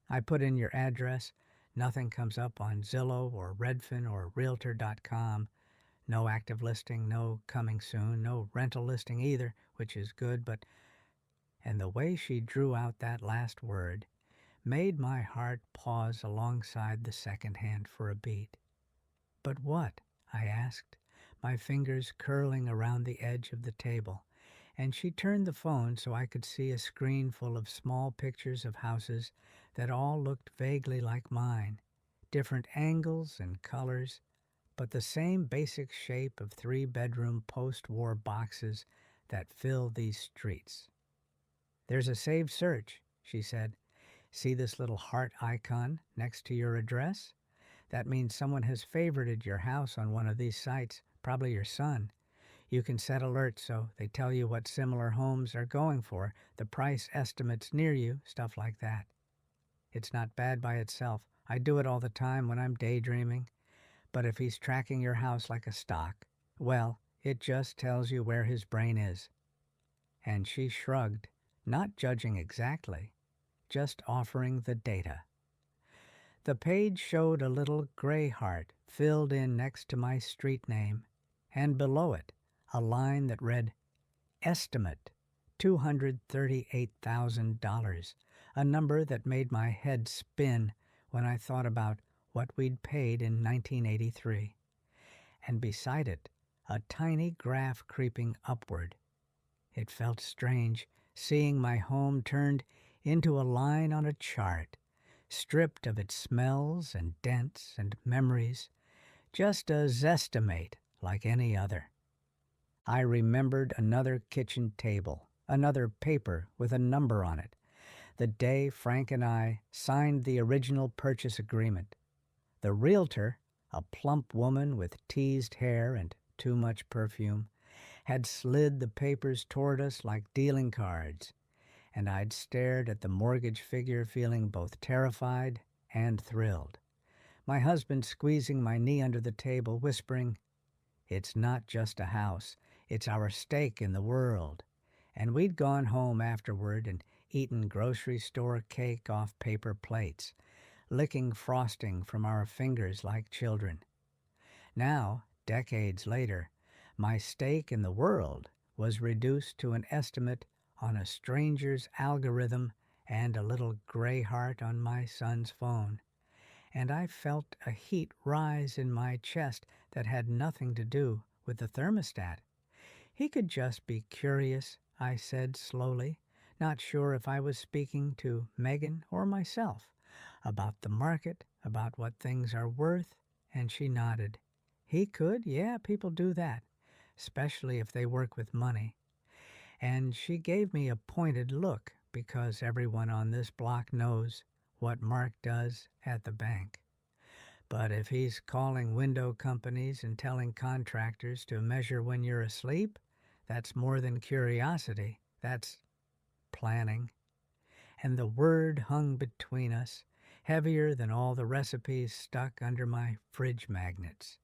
"I put in your address. Nothing comes up on Zillow or Redfin or Realtor.com. No active listing, no coming soon, no rental listing either, which is good, but—" And the way she drew out that last word made my heart pause alongside the second hand for a beat. "But what?" I asked, my fingers curling around the edge of the table, and she turned the phone so I could see a screen full of small pictures of houses that all looked vaguely like mine, different angles and colors, but the same basic shape of 3-bedroom post-war boxes that fill these streets. "There's a saved search," she said. "See this little heart icon next to your address? That means someone has favorited your house on one of these sites, probably your son. You can set alerts so they tell you what similar homes are going for, the price estimates near you, stuff like that. It's not bad by itself. I do it all the time when I'm daydreaming. But if he's tracking your house like a stock, well, it just tells you where his brain is." And she shrugged, not judging exactly, just offering the data. The page showed a little gray heart filled in next to my street name, and below it a line that read, "Estimate, $238,000, a number that made my head spin when I thought about what we'd paid in 1983. And beside it, a tiny graph creeping upward. It felt strange, seeing my home turned into a line on a chart, stripped of its smells and dents and memories, just a zestimate like any other. I remembered another kitchen table, another paper with a number on it, the day Frank and I signed the original purchase agreement. The realtor, a plump woman with teased hair and too much perfume, had slid the papers toward us like dealing cards, and I'd stared at the mortgage figure feeling both terrified and thrilled. My husband squeezing my knee under the table, whispering, "It's not just a house, it's our stake in the world." And we'd gone home afterward and eaten grocery store cake off paper plates, licking frosting from our fingers like children. Now, decades later, my stake in the world was reduced to an estimate on a stranger's algorithm and a little gray heart on my son's phone. And I felt a heat rise in my chest that had nothing to do with the thermostat. He could just be curious, I said slowly, not sure if I was speaking to Megan or myself, about the market, about what things are worth, and she nodded. He could, yeah, people do that, especially if they work with money. And she gave me a pointed look because everyone on this block knows what Mark does at the bank. But if he's calling window companies and telling contractors to measure when you're asleep, that's more than curiosity. That's planning. And the word hung between us, heavier than all the recipes stuck under my fridge magnets.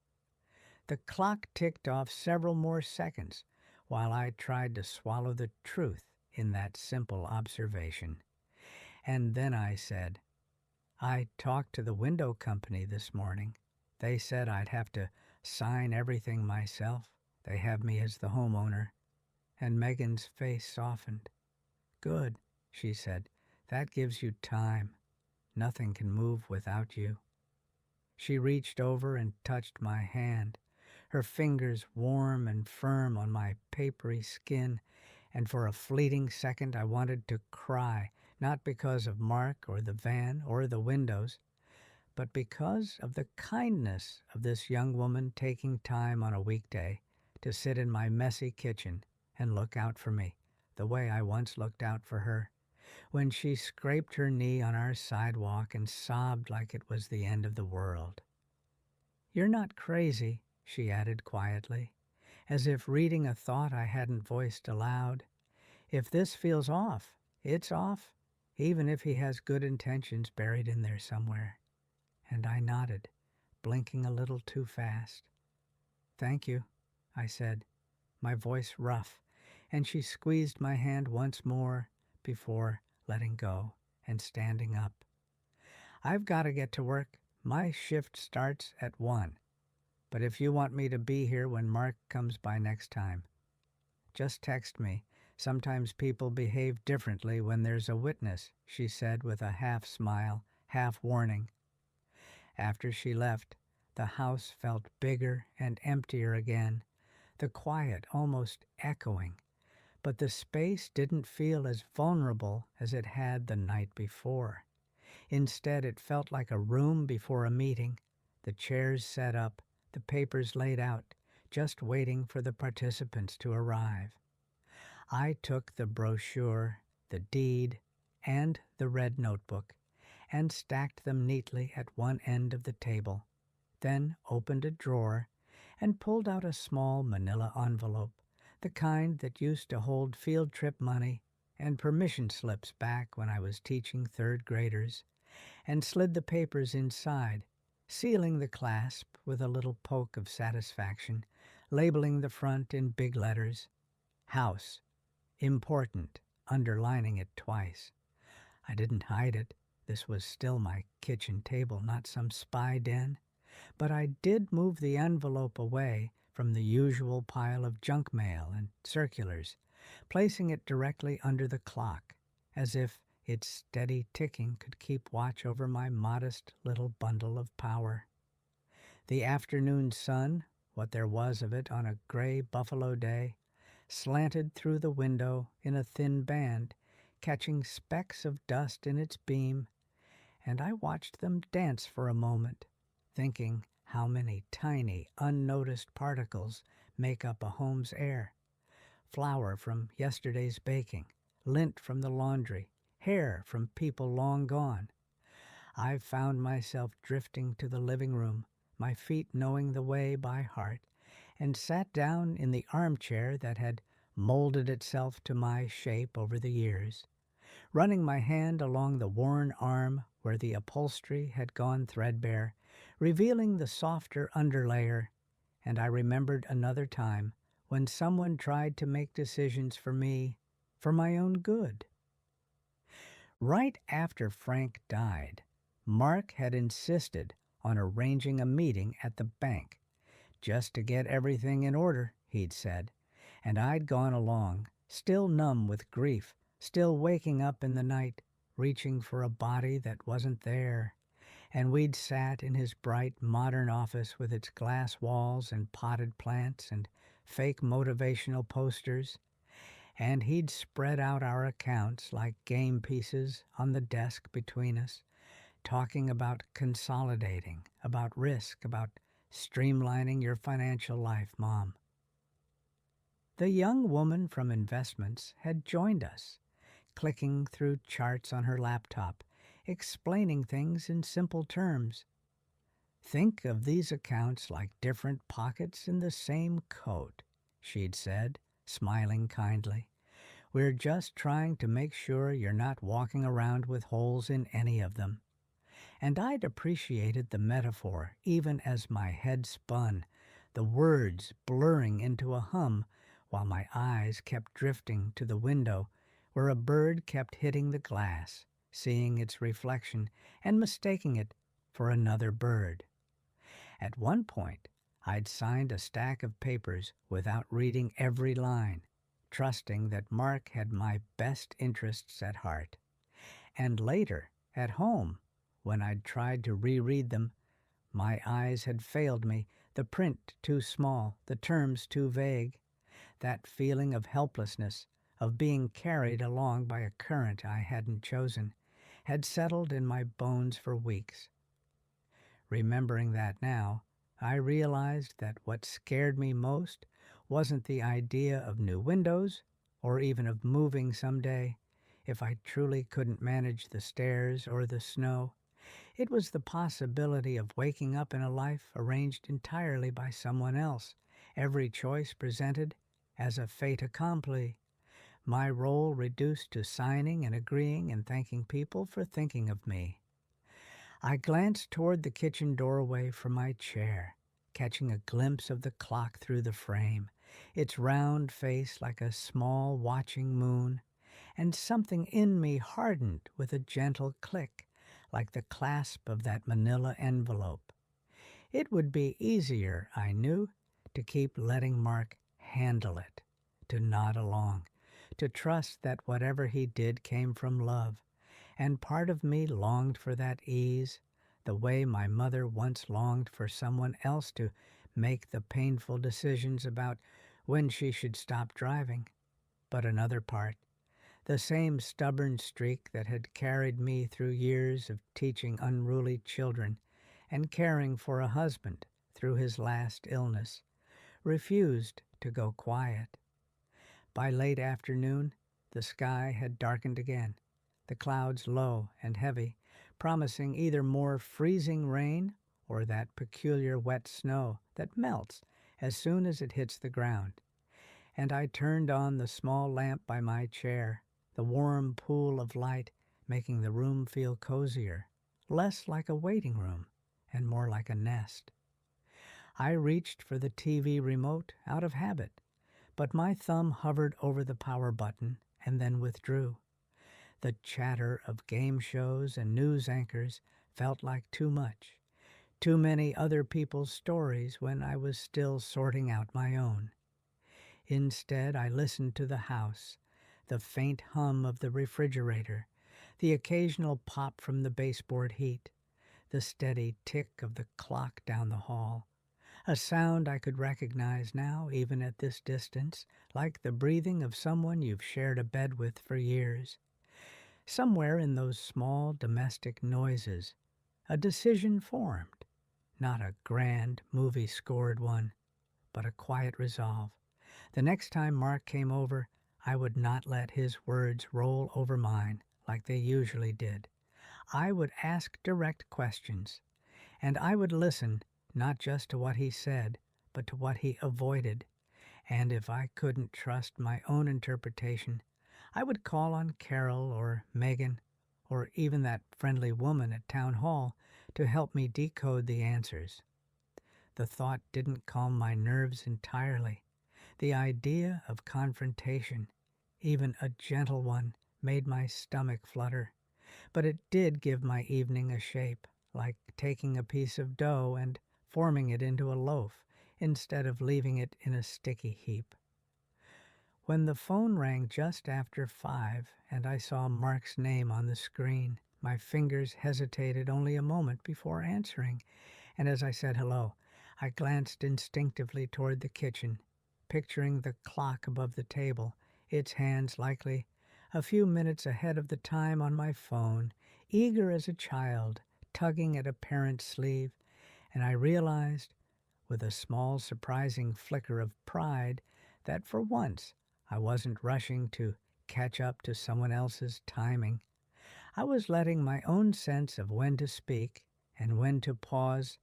The clock ticked off several more seconds while I tried to swallow the truth in that simple observation. And then I said, I talked to the window company this morning. They said I'd have to sign everything myself. They have me as the homeowner. And Megan's face softened. Good, she said. That gives you time. Nothing can move without you. She reached over and touched my hand, her fingers warm and firm on my papery skin, and for a fleeting second I wanted to cry, not because of Mark or the van or the windows, but because of the kindness of this young woman taking time on a weekday to sit in my messy kitchen and look out for me, the way I once looked out for her, when she scraped her knee on our sidewalk and sobbed like it was the end of the world. You're not crazy, she added quietly, as if reading a thought I hadn't voiced aloud. If this feels off, it's off, even if he has good intentions buried in there somewhere. And I nodded, blinking a little too fast. Thank you, I said, my voice rough, and she squeezed my hand once more before letting go and standing up. I've got to get to work. My shift starts at 1. But if you want me to be here when Mark comes by next time, just text me. Sometimes people behave differently when there's a witness, she said with a half smile, half warning. After she left, the house felt bigger and emptier again, the quiet almost echoing. But the space didn't feel as vulnerable as it had the night before. Instead, it felt like a room before a meeting, the chairs set up, the papers laid out, just waiting for the participants to arrive. I took the brochure, the deed, and the red notebook, and stacked them neatly at one end of the table, then opened a drawer and pulled out a small manila envelope, the kind that used to hold field trip money and permission slips back when I was teaching third graders, and slid the papers inside, sealing the clasp with a little poke of satisfaction, labeling the front in big letters, House, Important, underlining it twice. I didn't hide it. This was still my kitchen table, not some spy den. But I did move the envelope away from the usual pile of junk mail and circulars, placing it directly under the clock, as if its steady ticking could keep watch over my modest little bundle of power. The afternoon sun, what there was of it on a gray buffalo day, slanted through the window in a thin band, catching specks of dust in its beam, and I watched them dance for a moment, thinking how many tiny, unnoticed particles make up a home's air. Flour from yesterday's baking, lint from the laundry, hair from people long gone. I found myself drifting to the living room, my feet knowing the way by heart, and sat down in the armchair that had molded itself to my shape over the years, running my hand along the worn arm where the upholstery had gone threadbare, revealing the softer underlayer, and I remembered another time when someone tried to make decisions for me for my own good. Right after Frank died, Mark had insisted on arranging a meeting at the bank, just to get everything in order, he'd said, and I'd gone along, still numb with grief, still waking up in the night, reaching for a body that wasn't there. And we'd sat in his bright, modern office with its glass walls and potted plants and fake motivational posters, and he'd spread out our accounts like game pieces on the desk between us, talking about consolidating, about risk, about streamlining your financial life, Mom. The young woman from investments had joined us, clicking through charts on her laptop, explaining things in simple terms. Think of these accounts like different pockets in the same coat, she'd said, smiling kindly. We're just trying to make sure you're not walking around with holes in any of them. And I'd appreciated the metaphor even as my head spun, the words blurring into a hum while my eyes kept drifting to the window where a bird kept hitting the glass, seeing its reflection and mistaking it for another bird. At one point, I'd signed a stack of papers without reading every line, trusting that Mark had my best interests at heart. And later, at home, when I'd tried to reread them, my eyes had failed me, the print too small, the terms too vague. That feeling of helplessness, of being carried along by a current I hadn't chosen, had settled in my bones for weeks. Remembering that now, I realized that what scared me most wasn't the idea of new windows, or even of moving someday, if I truly couldn't manage the stairs or the snow. It was the possibility of waking up in a life arranged entirely by someone else, every choice presented as a fait accompli, my role reduced to signing and agreeing and thanking people for thinking of me. I glanced toward the kitchen doorway from my chair, catching a glimpse of the clock through the frame, its round face like a small watching moon, and something in me hardened with a gentle click, like the clasp of that manila envelope. It would be easier, I knew, to keep letting Mark handle it, to nod along, to trust that whatever he did came from love, and part of me longed for that ease, the way my mother once longed for someone else to make the painful decisions about when she should stop driving. But another part, the same stubborn streak that had carried me through years of teaching unruly children and caring for a husband through his last illness, refused to go quiet. By late afternoon, the sky had darkened again, the clouds low and heavy, promising either more freezing rain or that peculiar wet snow that melts as soon as it hits the ground. And I turned on the small lamp by my chair, the warm pool of light making the room feel cozier, less like a waiting room and more like a nest. I reached for the TV remote out of habit, but my thumb hovered over the power button and then withdrew. The chatter of game shows and news anchors felt like too much, too many other people's stories when I was still sorting out my own. Instead, I listened to the house, the faint hum of the refrigerator, the occasional pop from the baseboard heat, the steady tick of the clock down the hall, a sound I could recognize now, even at this distance, like the breathing of someone you've shared a bed with for years. Somewhere in those small domestic noises, a decision formed, not a grand movie-scored one, but a quiet resolve. The next time Mark came over, I would not let his words roll over mine like they usually did. I would ask direct questions, and I would listen not just to what he said, but to what he avoided. And if I couldn't trust my own interpretation, I would call on Carol or Megan or even that friendly woman at town hall to help me decode the answers. The thought didn't calm my nerves entirely. The idea of confrontation, even a gentle one, made my stomach flutter. But it did give my evening a shape, like taking a piece of dough and forming it into a loaf instead of leaving it in a sticky heap. When the phone rang just after 5 and I saw Mark's name on the screen, my fingers hesitated only a moment before answering, and as I said hello, I glanced instinctively toward the kitchen, picturing the clock above the table, its hands likely a few minutes ahead of the time on my phone, eager as a child, tugging at a parent's sleeve, and I realized, with a small surprising flicker of pride, that for once I wasn't rushing to catch up to someone else's timing. I was letting my own sense of when to speak and when to pause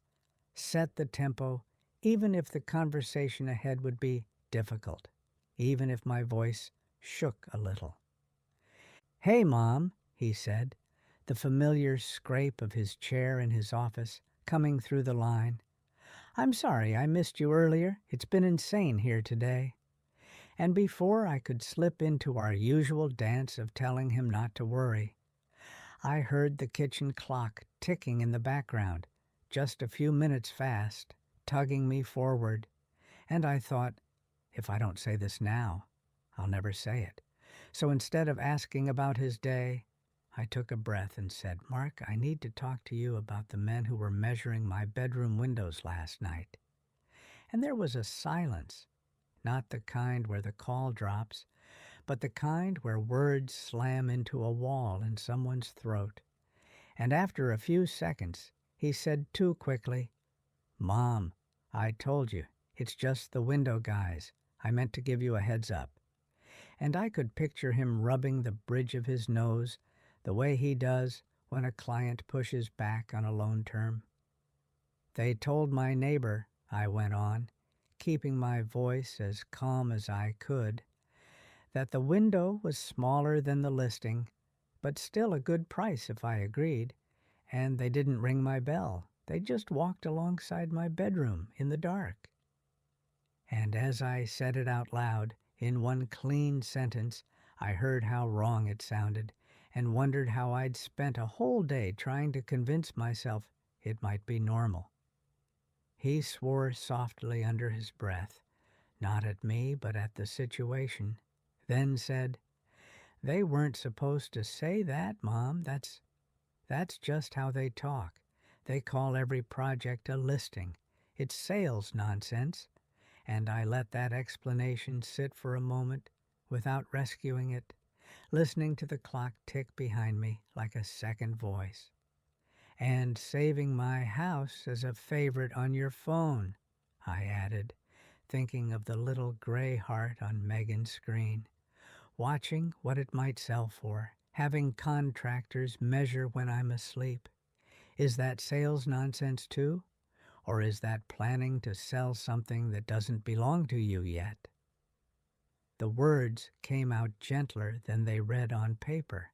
set the tempo, even if the conversation ahead would be difficult, even if my voice shook a little. "Hey, Mom," he said, the familiar scrape of his chair in his office coming through the line. "I'm sorry I missed you earlier. It's been insane here today." And before I could slip into our usual dance of telling him not to worry, I heard the kitchen clock ticking in the background, just a few minutes fast, tugging me forward. And I thought, if I don't say this now, I'll never say it. So instead of asking about his day, I took a breath and said, "Mark, I need to talk to you about the men who were measuring my bedroom windows last night." And there was a silence, not the kind where the call drops, but the kind where words slam into a wall in someone's throat. And after a few seconds, he said too quickly, "Mom, I told you, it's just the window guys. I meant to give you a heads up." And I could picture him rubbing the bridge of his nose the way he does when a client pushes back on a loan term. "They told my neighbor," I went on, keeping my voice as calm as I could, "that the window was smaller than the listing, but still a good price if I agreed, and they didn't ring my bell. They just walked alongside my bedroom in the dark." And as I said it out loud, in one clean sentence, I heard how wrong it sounded, and wondered how I'd spent a whole day trying to convince myself it might be normal. He swore softly under his breath, not at me, but at the situation, then said, "They weren't supposed to say that, Mom. That's just how they talk. They call every project a listing. It's sales nonsense." And I let that explanation sit for a moment without rescuing it, listening to the clock tick behind me like a second voice. "And saving my house as a favorite on your phone," I added, thinking of the little gray heart on Megan's screen, watching what it might sell for, having contractors measure when I'm asleep. Is that sales nonsense too? Or is that planning to sell something that doesn't belong to you yet? The words came out gentler than they read on paper.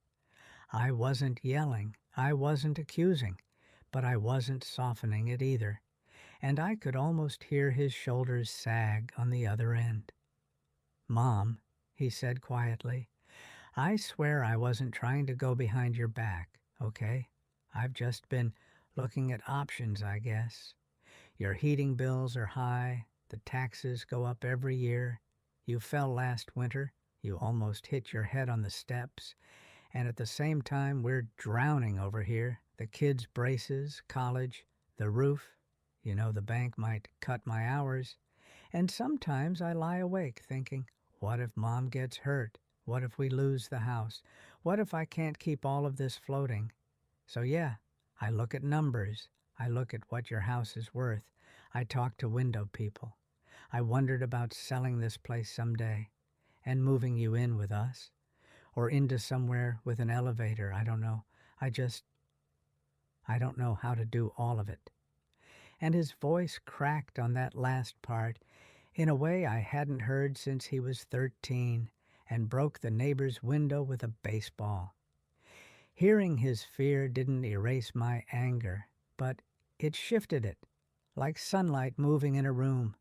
I wasn't yelling, I wasn't accusing, but I wasn't softening it either, and I could almost hear his shoulders sag on the other end. "Mom," he said quietly, "I swear I wasn't trying to go behind your back, okay? I've just been looking at options, I guess. Your heating bills are high, the taxes go up every year, you fell last winter, you almost hit your head on the steps, and at the same time we're drowning over here, the kids' braces, college, the roof, the bank might cut my hours, and sometimes I lie awake thinking, what if Mom gets hurt? What if we lose the house? What if I can't keep all of this floating? So yeah, I look at numbers. I look at what your house is worth. I talk to window people. I wondered about selling this place someday and moving you in with us or into somewhere with an elevator. I don't know. I don't know how to do all of it." And his voice cracked on that last part in a way I hadn't heard since he was 13 and broke the neighbor's window with a baseball. Hearing his fear didn't erase my anger, but it shifted it, like sunlight moving in a room.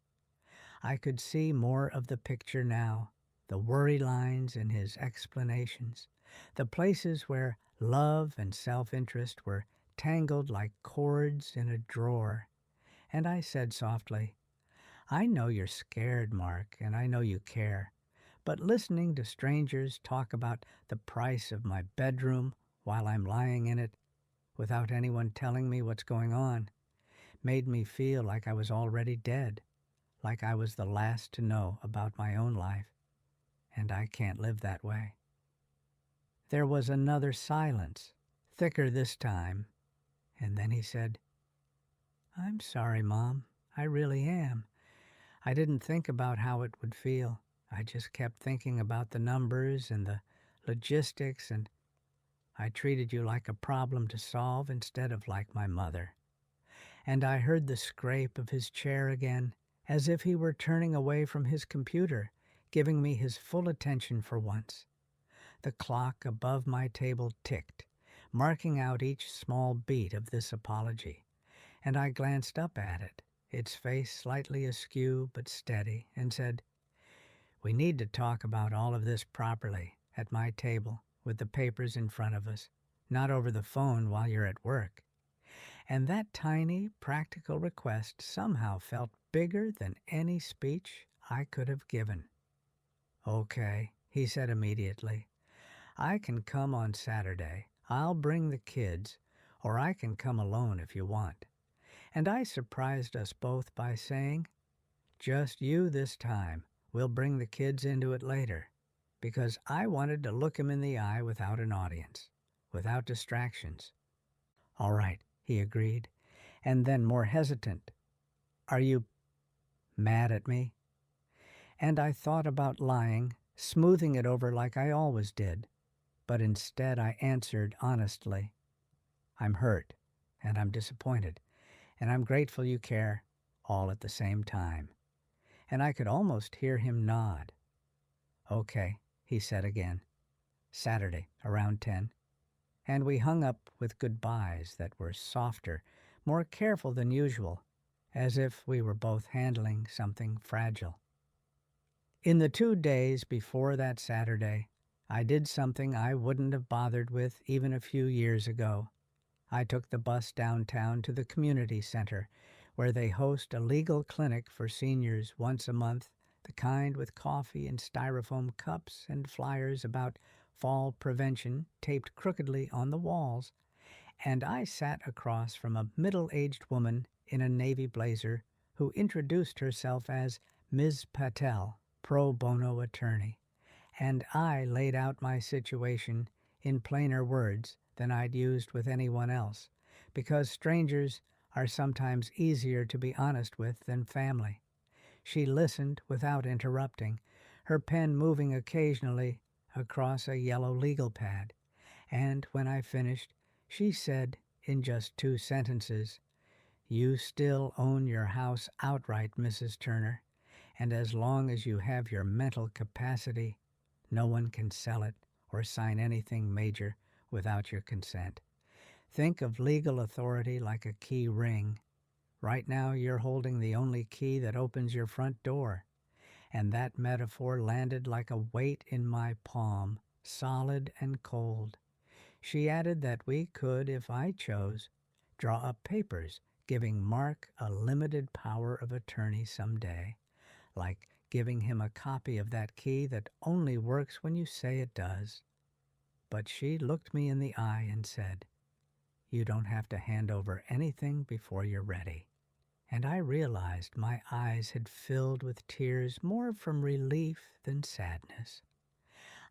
I could see more of the picture now, the worry lines in his explanations, the places where love and self-interest were tangled like cords in a drawer. And I said softly, I know you're scared, Mark, and I know you care. But listening to strangers talk about the price of my bedroom while I'm lying in it, without anyone telling me what's going on, made me feel like I was already dead, like I was the last to know about my own life, and I can't live that way. There was another silence, thicker this time, and then he said, I'm sorry, Mom. I really am. I didn't think about how it would feel. I just kept thinking about the numbers and the logistics, and I treated you like a problem to solve instead of like my mother. And I heard the scrape of his chair again, as if he were turning away from his computer, giving me his full attention for once. The clock above my table ticked, marking out each small beat of this apology, and I glanced up at it, its face slightly askew but steady, and said, We need to talk about all of this properly, at my table, with the papers in front of us, not over the phone while you're at work. And that tiny, practical request somehow felt bigger than any speech I could have given. Okay, he said immediately. I can come on Saturday. I'll bring the kids, or I can come alone if you want. And I surprised us both by saying, Just you this time. We'll bring the kids into it later, because I wanted to look him in the eye without an audience, without distractions. All right, he agreed, and then more hesitant. Are you mad at me? And I thought about lying, smoothing it over like I always did, but instead I answered honestly, I'm hurt, and I'm disappointed, and I'm grateful you care, all at the same time. And I could almost hear him nod. Okay, he said again. Saturday, around 10. And we hung up with goodbyes that were softer, more careful than usual, as if we were both handling something fragile. In the 2 days before that Saturday, I did something I wouldn't have bothered with even a few years ago. I took the bus downtown to the community center, where they host a legal clinic for seniors once a month, the kind with coffee in styrofoam cups and flyers about fall prevention taped crookedly on the walls, and I sat across from a middle-aged woman in a navy blazer who introduced herself as Ms. Patel, pro bono attorney, and I laid out my situation in plainer words than I'd used with anyone else, because strangers are sometimes easier to be honest with than family. She listened without interrupting, her pen moving occasionally across a yellow legal pad, and when I finished, she said in just 2 sentences, You still own your house outright, Mrs. Turner, and as long as you have your mental capacity, no one can sell it or sign anything major without your consent. Think of legal authority like a key ring. Right now you're holding the only key that opens your front door. And that metaphor landed like a weight in my palm, solid and cold. She added that we could, if I chose, draw up papers giving Mark a limited power of attorney someday, like giving him a copy of that key that only works when you say it does. But she looked me in the eye and said, You don't have to hand over anything before you're ready. And I realized my eyes had filled with tears more from relief than sadness.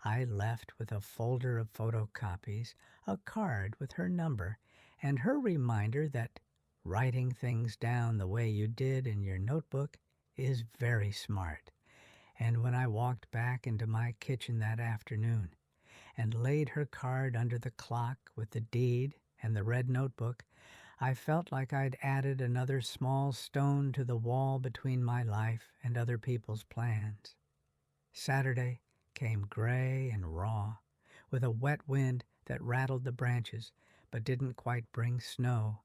I left with a folder of photocopies, a card with her number, and her reminder that writing things down the way you did in your notebook is very smart. And when I walked back into my kitchen that afternoon and laid her card under the clock with the deed and the red notebook, I felt like I'd added another small stone to the wall between my life and other people's plans. Saturday came gray and raw, with a wet wind that rattled the branches but didn't quite bring snow,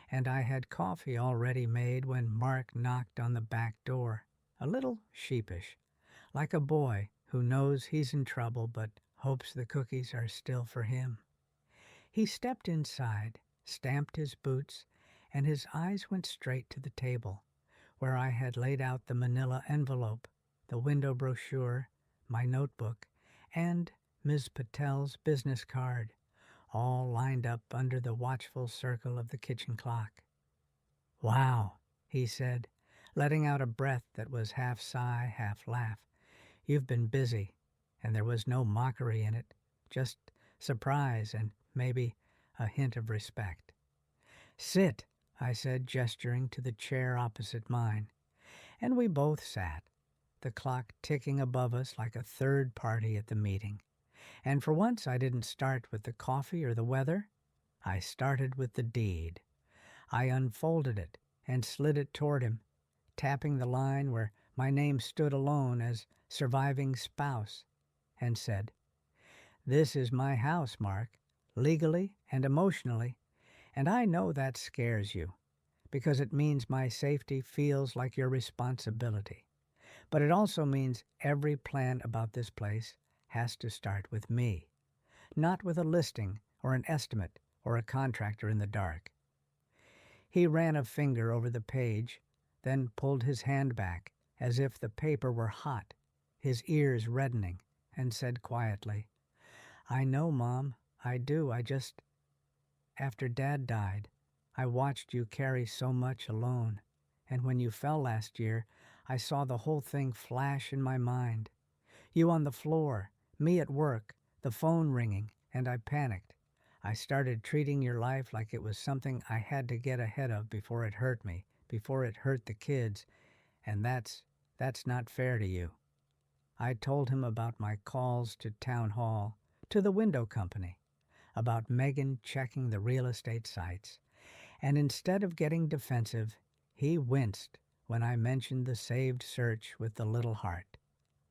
and I had coffee already made when Mark knocked on the back door, a little sheepish, like a boy who knows he's in trouble but hopes the cookies are still for him. He stepped inside, stamped his boots, and his eyes went straight to the table, where I had laid out the manila envelope, the window brochure, my notebook, and Ms. Patel's business card, all lined up under the watchful circle of the kitchen clock. "Wow," he said, letting out a breath that was half sigh, half laugh. "You've been busy," and there was no mockery in it, just surprise and maybe a hint of respect. "Sit," I said, gesturing to the chair opposite mine, and we both sat, the clock ticking above us like a third party at the meeting. And for once I didn't start with the coffee or the weather. I started with the deed. I unfolded it and slid it toward him, tapping the line where my name stood alone as surviving spouse, and said, "This is my house, Mark, legally and emotionally, and I know that scares you, because it means my safety feels like your responsibility. But it also means every plan about this place has to start with me, not with a listing or an estimate or a contractor in the dark." He ran a finger over the page, then pulled his hand back as if the paper were hot, his ears reddening, and said quietly, "I know, Mom, I do. After Dad died, I watched you carry so much alone, and when you fell last year, I saw the whole thing flash in my mind. You on the floor, me at work, the phone ringing, and I panicked. I started treating your life like it was something I had to get ahead of before it hurt me, before it hurt the kids, and that's not fair to you." I told him about my calls to town hall, to the window company, about Megan checking the real estate sites, and instead of getting defensive, he winced when I mentioned the saved search with the little heart.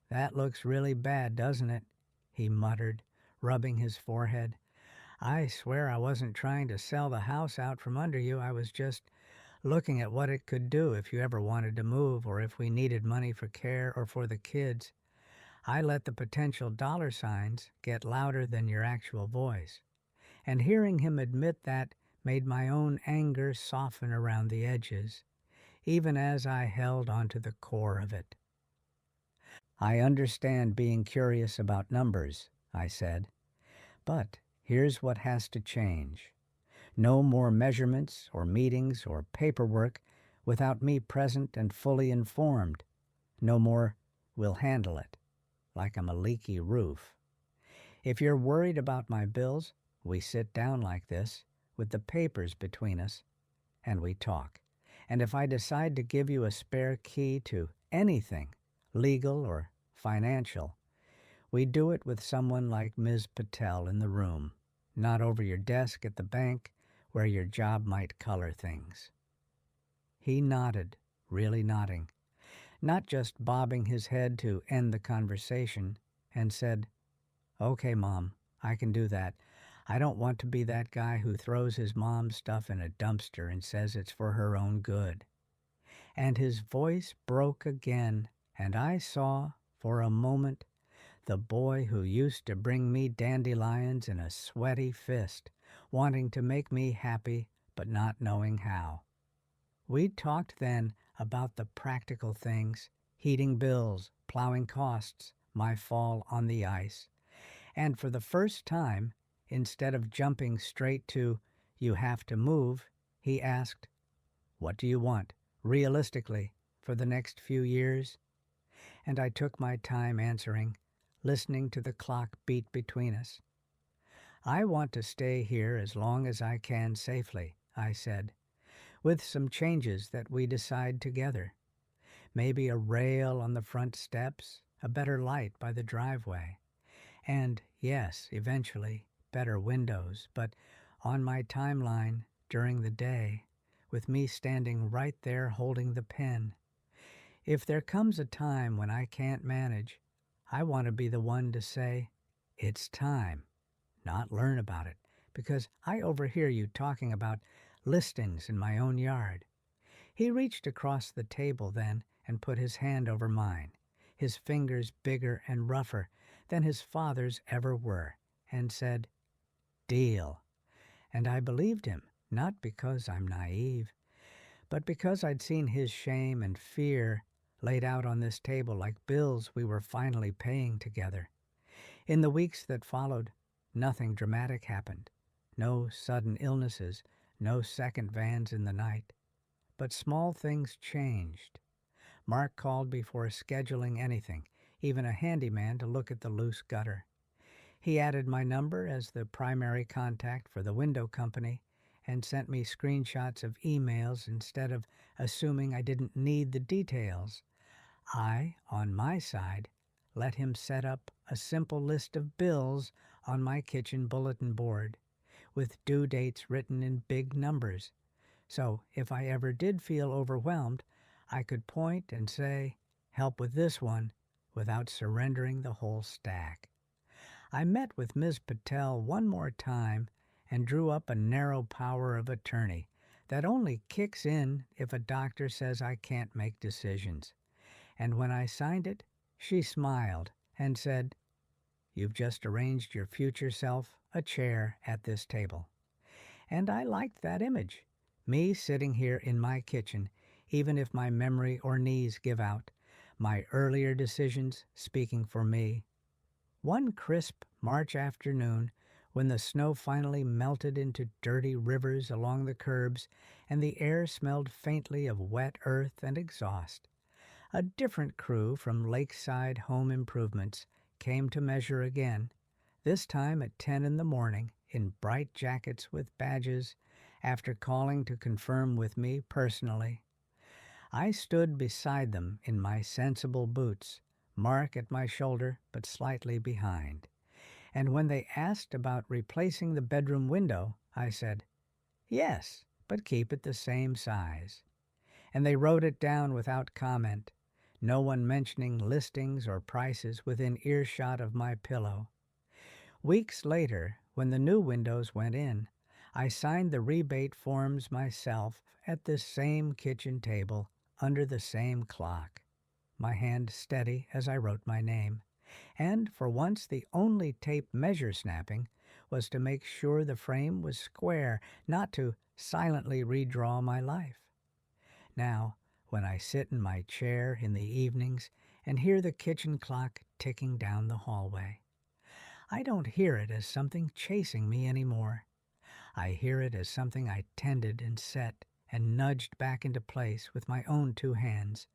"That looks really bad, doesn't it?" he muttered, rubbing his forehead. "I swear I wasn't trying to sell the house out from under you. I was just looking at what it could do if you ever wanted to move or if we needed money for care or for the kids. I let the potential dollar signs get louder than your actual voice." And hearing him admit that made my own anger soften around the edges, even as I held onto the core of it. "I understand being curious about numbers," I said, "but here's what has to change. No more measurements or meetings or paperwork without me present and fully informed. No more, 'we'll handle it,' like I'm a leaky roof. If you're worried about my bills, we sit down like this, with the papers between us, and we talk. And if I decide to give you a spare key to anything, legal or financial, we do it with someone like Ms. Patel in the room, not over your desk at the bank where your job might color things." He nodded, really nodding, not just bobbing his head to end the conversation, and said, "Okay, Mom, I can do that. I don't want to be that guy who throws his mom's stuff in a dumpster and says it's for her own good." And his voice broke again, and I saw, for a moment, the boy who used to bring me dandelions in a sweaty fist, wanting to make me happy but not knowing how. We talked then about the practical things, heating bills, plowing costs, my fall on the ice. And for the first time, instead of jumping straight to, "You have to move," he asked, "What do you want, realistically, for the next few years?" And I took my time answering, listening to the clock beat between us. "I want to stay here as long as I can safely," I said, "with some changes that we decide together. Maybe a rail on the front steps, a better light by the driveway, and, yes, eventually, better windows, but on my timeline during the day, with me standing right there holding the pen. If there comes a time when I can't manage, I want to be the one to say, 'It's time,' not learn about it, because I overhear you talking about listings in my own yard." He reached across the table then and put his hand over mine, his fingers bigger and rougher than his fathers ever were, and said, "Deal." And I believed him, not because I'm naive, but because I'd seen his shame and fear laid out on this table like bills we were finally paying together. In the weeks that followed, nothing dramatic happened. No sudden illnesses, no second vans in the night. But small things changed. Mark called before scheduling anything, even a handyman to look at the loose gutter. He added my number as the primary contact for the window company and sent me screenshots of emails instead of assuming I didn't need the details. I, on my side, let him set up a simple list of bills on my kitchen bulletin board, with due dates written in big numbers. So if I ever did feel overwhelmed, I could point and say, "Help with this one," without surrendering the whole stack. I met with Ms. Patel one more time and drew up a narrow power of attorney that only kicks in if a doctor says I can't make decisions. And when I signed it, she smiled and said, "You've just arranged your future self a chair at this table." And I liked that image. Me sitting here in my kitchen, even if my memory or knees give out, my earlier decisions speaking for me. One crisp March afternoon, when the snow finally melted into dirty rivers along the curbs and the air smelled faintly of wet earth and exhaust, a different crew from Lakeside Home Improvements came to measure again, this time at 10 in the morning, in bright jackets with badges, after calling to confirm with me personally. I stood beside them in my sensible boots, Mark at my shoulder but slightly behind. And when they asked about replacing the bedroom window, I said, "Yes, but keep it the same size." And they wrote it down without comment, no one mentioning listings or prices within earshot of my pillow. Weeks later, when the new windows went in, I signed the rebate forms myself at this same kitchen table under the same clock, my hand steady as I wrote my name. And for once the only tape measure snapping was to make sure the frame was square, not to silently redraw my life. Now, when I sit in my chair in the evenings and hear the kitchen clock ticking down the hallway, I don't hear it as something chasing me anymore. I hear it as something I tended and set and nudged back into place with my own two hands,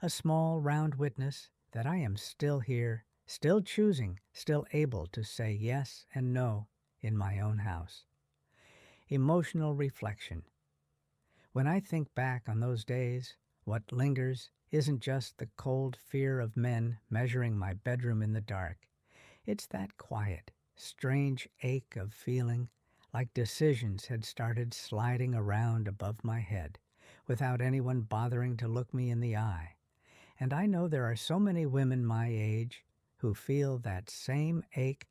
a small round witness that I am still here, still choosing, still able to say yes and no in my own house. Emotional reflection. When I think back on those days, what lingers isn't just the cold fear of men measuring my bedroom in the dark. It's that quiet, strange ache of feeling like decisions had started sliding around above my head without anyone bothering to look me in the eye. And I know there are so many women my age who feel that same ache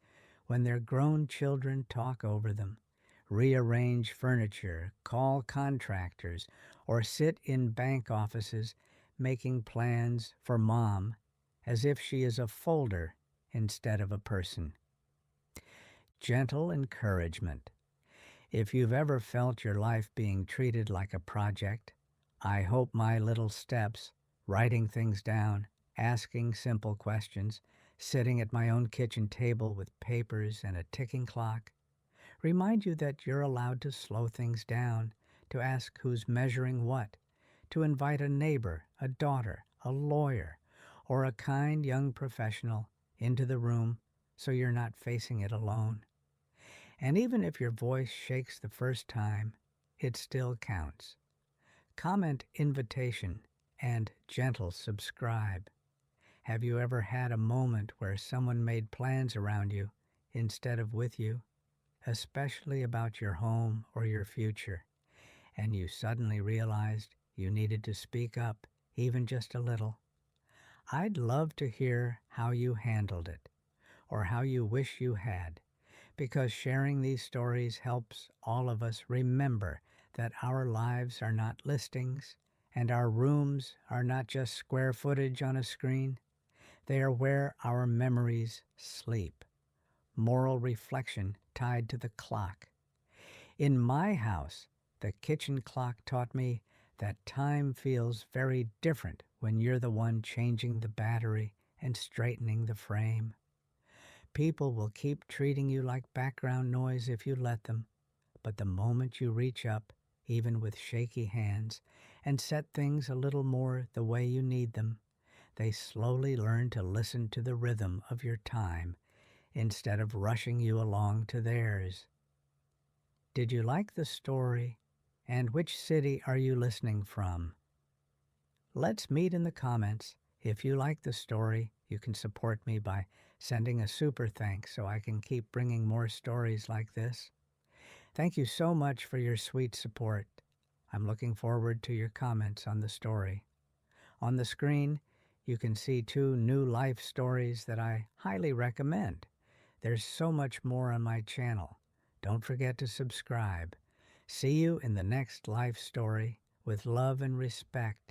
when their grown children talk over them, rearrange furniture, call contractors, or sit in bank offices making plans for mom as if she is a folder instead of a person. Gentle encouragement. If you've ever felt your life being treated like a project, I hope my little steps, writing things down, asking simple questions, sitting at my own kitchen table with papers and a ticking clock, remind you that you're allowed to slow things down, to ask who's measuring what, to invite a neighbor, a daughter, a lawyer, or a kind young professional into the room so you're not facing it alone. And even if your voice shakes the first time, it still counts. Comment invitation and gentle subscribe. Have you ever had a moment where someone made plans around you instead of with you, especially about your home or your future, and you suddenly realized you needed to speak up, even just a little? I'd love to hear how you handled it, or how you wish you had, because sharing these stories helps all of us remember that our lives are not listings and our rooms are not just square footage on a screen. They are where our memories sleep, moral reflection tied to the clock. In my house, the kitchen clock taught me that time feels very different when you're the one changing the battery and straightening the frame. People will keep treating you like background noise if you let them, but the moment you reach up, even with shaky hands, and set things a little more the way you need them, they slowly learn to listen to the rhythm of your time instead of rushing you along to theirs. Did you like the story? And which city are you listening from? Let's meet in the comments. If you like the story, you can support me by sending a super thanks so I can keep bringing more stories like this. Thank you so much for your sweet support. I'm looking forward to your comments on the story. On the screen, you can see 2 new life stories that I highly recommend. There's so much more on my channel. Don't forget to subscribe. See you in the next life story with love and respect.